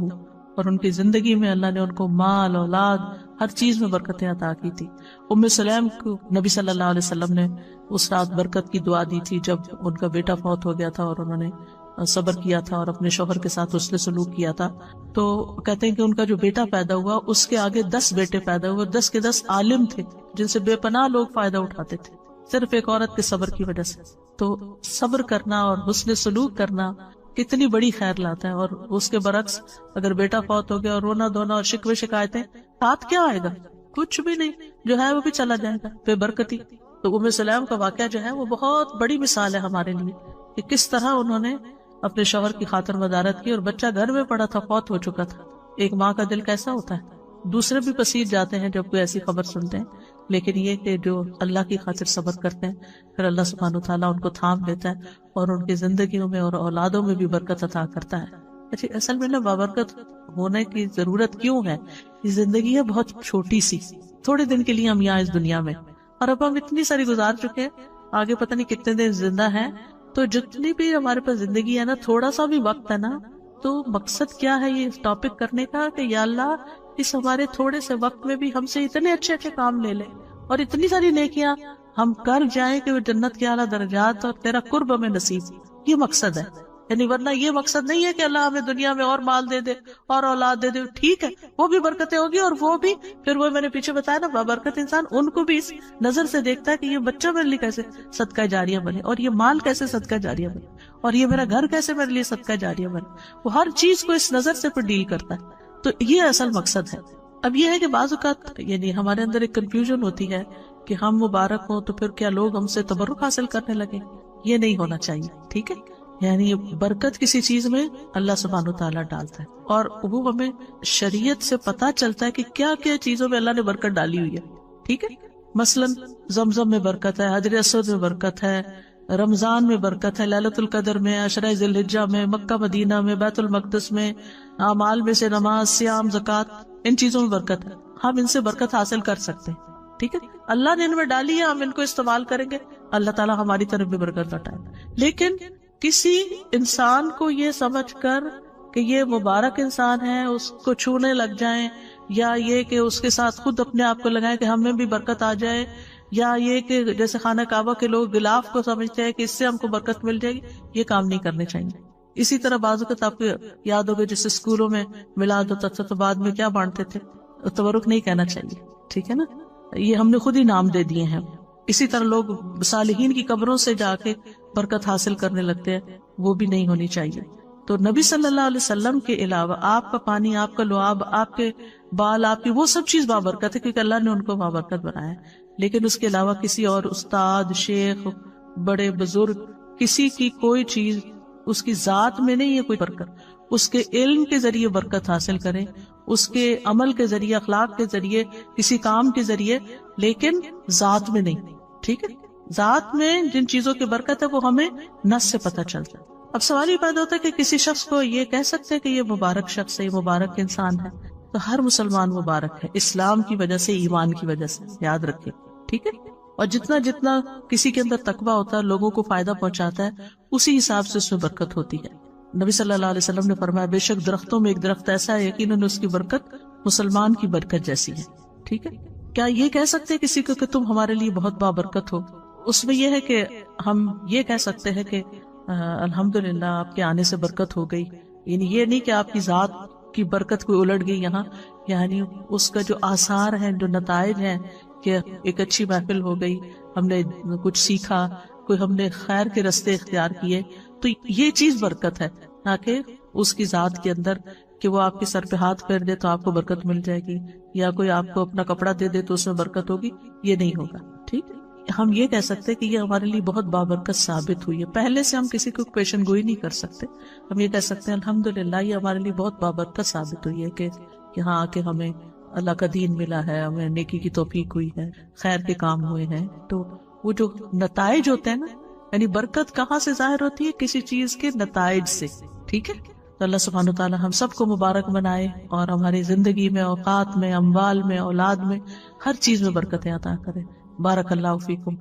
اور ان کی زندگی میں اللہ نے ان کو مال، اولاد، ہر چیز میں برکتیں عطا کی تھی۔ ام سلیم کو نبی صلی اللہ علیہ وسلم نے اس رات برکت کی دعا دی تھی جب ان کا بیٹا فوت ہو گیا تھا اور انہوں نے صبر کیا تھا اور اپنے شوہر کے ساتھ حسن سلوک کیا تھا، تو کہتے ہیں کہ ان کا جو بیٹا پیدا ہوا اس کے آگے 10 بیٹے پیدا ہوئے، 10 کے 10 عالم تھے جن سے بے پناہ لوگ فائدہ اٹھاتے تھے، صرف ایک عورت کے صبر کی وجہ سے۔ تو صبر کرنا اور حسن سلوک کرنا کتنی بڑی خیر لاتا ہے، اور اس کے برعکس اگر بیٹا فوت ہو گیا اور رونا دھونا اور شکوے شکایتیں، ساتھ کیا آئے گا؟ کچھ بھی نہیں، جو ہے وہ بھی چلا جائے گا، بے برکتی۔ تو ام سلیم کا واقعہ جو ہے وہ بہت بڑی مثال ہے ہمارے لیے کہ کس طرح انہوں نے اپنے شوہر کی خاطر مدارت کی، اور بچہ گھر میں پڑا تھا، فوت ہو چکا تھا۔ ایک ماں کا دل کیسا ہوتا ہے، دوسرے بھی پسیج جاتے ہیں جب کوئی ایسی خبر سنتے ہیں، لیکن یہ کہ جو اللہ کی خاطر صبر کرتے ہیں پھر اللہ سبحانہ وتعالیٰ ان کو تھام لیتا ہے اور ان کی زندگیوں میں اور اولادوں میں بھی برکت عطا کرتا ہے. اچھا اصل میں بابرکت ہونے کی ضرورت کیوں ہے؟ یہ زندگی ہے بہت چھوٹی سی، تھوڑے دن کے لیے ہم یہاں اس دنیا میں، اور اب ہم اتنی ساری گزار چکے ہیں، آگے پتہ نہیں کتنے دن زندہ ہیں. تو جتنی بھی ہمارے پاس زندگی ہے نا، تھوڑا سا بھی وقت ہے نا، تو مقصد کیا ہے یہ ٹاپک کرنے کا کہ یا اللہ اس ہمارے تھوڑے سے وقت میں بھی ہم سے اتنے اچھے اچھے کام لے لے اور اتنی ساری نیکیاں ہم کر جائیں کہ وہ جنت کے اعلیٰ درجات اور تیرا قرب ہمیں نصیب. یہ مقصد ہے. یعنی ورنہ یہ مقصد نہیں ہے کہ اللہ ہمیں دنیا میں اور مال دے دے اور اولاد دے دے، ٹھیک ہے وہ بھی برکتیں ہوگی، اور وہ بھی پھر وہ میں نے پیچھے بتایا نا بابرکت انسان ان کو بھی اس نظر سے دیکھتا ہے کہ یہ بچہ میرے لیے کیسے صدقہ جاریہ بنے، اور یہ مال کیسے صدقہ جاریہ بنے، اور یہ میرا گھر کیسے میرے لیے صدقہ جاریہ بنے. وہ ہر چیز کو اس نظر سے پھر ڈیل کرتا ہے. تو یہ اصل مقصد ہے. اب یہ ہے کہ بعض اوقات یعنی ہمارے اندر ایک کنفیوژن ہوتی ہے کہ ہم مبارک ہوں تو پھر کیا لوگ ہم سے تبرک حاصل کرنے لگے. یہ نہیں ہونا چاہیے، ٹھیک ہے. یعنی برکت کسی چیز میں اللہ سبحانہ وتعالیٰ ڈالتا ہے، اور وہ ہمیں شریعت سے پتا چلتا ہے کہ کیا کیا چیزوں میں اللہ نے برکت ڈالی ہوئی ہے، ٹھیک ہے. مثلا زمزم میں برکت ہے، حجر اسود میں برکت ہے، رمضان میں برکت ہے، لیلۃ القدر میں، عشرہ ذی الحجہ میں، مکہ مدینہ میں، بیت المقدس میں، اعمال میں سے نماز، صیام، زکوٰۃ، ان چیزوں میں برکت ہے. ہم ان سے برکت حاصل کر سکتے ہیں، ٹھیک ہے. اللہ نے ان میں ڈالی ہے، ہم ان کو استعمال کریں گے، اللہ تعالیٰ ہماری طرف بھی برکت لوٹائے. لیکن کسی انسان کو یہ سمجھ کر کہ یہ مبارک انسان ہے اس کو چھونے لگ جائیں، یا یہ کہ اس کے ساتھ خود اپنے آپ کو لگائیں کہ ہمیں بھی برکت آ جائے، یا یہ کہ جیسے خانہ کعبہ کے لوگ غلاف کو سمجھتے ہیں کہ اس سے ہم کو برکت مل جائے گی، یہ کام نہیں کرنے چاہیے. اسی طرح بعض اوقات آپ کو یاد ہوگا جیسے اسکولوں میں میلاد ہوتا تھا تو بعد میں کیا بانٹتے تھے، تبرک نہیں کہنا چاہیے، ٹھیک ہے نا. یہ ہم نے خود ہی نام دے دیے ہیں. اسی طرح لوگ صالحین کی قبروں سے جا کے برکت حاصل کرنے لگتے ہیں، وہ بھی نہیں ہونی چاہیے. تو نبی صلی اللہ علیہ وسلم کے علاوہ آپ کا پانی، آپ کا لعاب، آپ کے بال، آپ کی وہ سب چیز بابرکت ہے کیونکہ اللہ نے ان کو بابرکت بنایا ہے. لیکن اس کے علاوہ کسی اور استاد، شیخ، بڑے بزرگ، کسی کی کوئی چیز اس کی ذات میں نہیں ہے کوئی برکت. اس کے علم کے ذریعے برکت حاصل کریں، اس کے عمل کے ذریعے، اخلاق کے ذریعے، کسی کام کے ذریعے، لیکن ذات میں نہیں، ٹھیک ہے. ذات میں جن چیزوں کی برکت ہے وہ ہمیں نص سے پتہ چلتا ہے. اب سوال یہ پیدا ہوتا ہے کہ کسی شخص کو یہ کہہ سکتے ہیں کہ یہ مبارک شخص ہے، یہ مبارک انسان ہے. تو ہر مسلمان مبارک ہے، اسلام کی وجہ سے، ایمان کی وجہ سے، یاد رکھیں، ٹھیک ہے. اور جتنا جتنا کسی کے اندر تقویٰ ہوتا ہے، لوگوں کو فائدہ پہنچاتا ہے، اسی حساب سے اس میں برکت ہوتی ہے. نبی صلی اللہ علیہ وسلم نے فرمایا بے شک درختوں میں ایک درخت ایسا ہے یقیناً اس کی برکت مسلمان کی برکت جیسی ہے، ٹھیک ہے. کیا یہ کہہ سکتے ہیں کسی کو کہ تم ہمارے لیے بہت بابرکت ہو؟ اس میں یہ ہے کہ ہم یہ کہہ سکتے ہیں کہ الحمدللہ آپ کے آنے سے برکت ہو گئی. یعنی یہ نہیں کہ آپ کی ذات کی برکت کوئی الٹ گئی یہاں، یعنی اس کا جو آثار ہیں، جو نتائج ہیں کہ ایک اچھی محفل ہو گئی، ہم نے کچھ سیکھا، کوئی ہم نے خیر کے رستے اختیار کیے، تو یہ چیز برکت ہے. نہ کہ اس کی ذات کے اندر کہ وہ آپ کے سر پہ ہاتھ پھیر دے تو آپ کو برکت مل جائے گی، یا کوئی آپ کو اپنا کپڑا دے دے تو اس میں برکت ہوگی، یہ نہیں ہوگا، ٹھیک. ہم یہ کہہ سکتے کہ یہ ہمارے لیے بہت بابرکت ثابت ہوئی ہے. پہلے سے ہم کسی کو پیشن گوئی نہیں کر سکتے، ہم یہ کہہ سکتے ہیں الحمدللہ یہ ہمارے لیے بہت بابرکت ثابت ہوئی ہے کہ یہاں آ کے ہمیں اللہ کا دین ملا ہے، ہمیں نیکی کی توفیق ہوئی ہے، خیر کے کام ہوئے ہیں. تو وہ جو نتائج ہوتے ہیں نا، یعنی برکت کہاں سے ظاہر ہوتی ہے؟ کسی چیز کے نتائج سے، ٹھیک ہے. تو اللہ سبحانہ وتعالی ہم سب کو مبارک بنائے اور ہماری زندگی میں، اوقات میں، اموال میں، اولاد میں، ہر چیز میں برکتیں عطا کرے. بارک اللہ فیکم.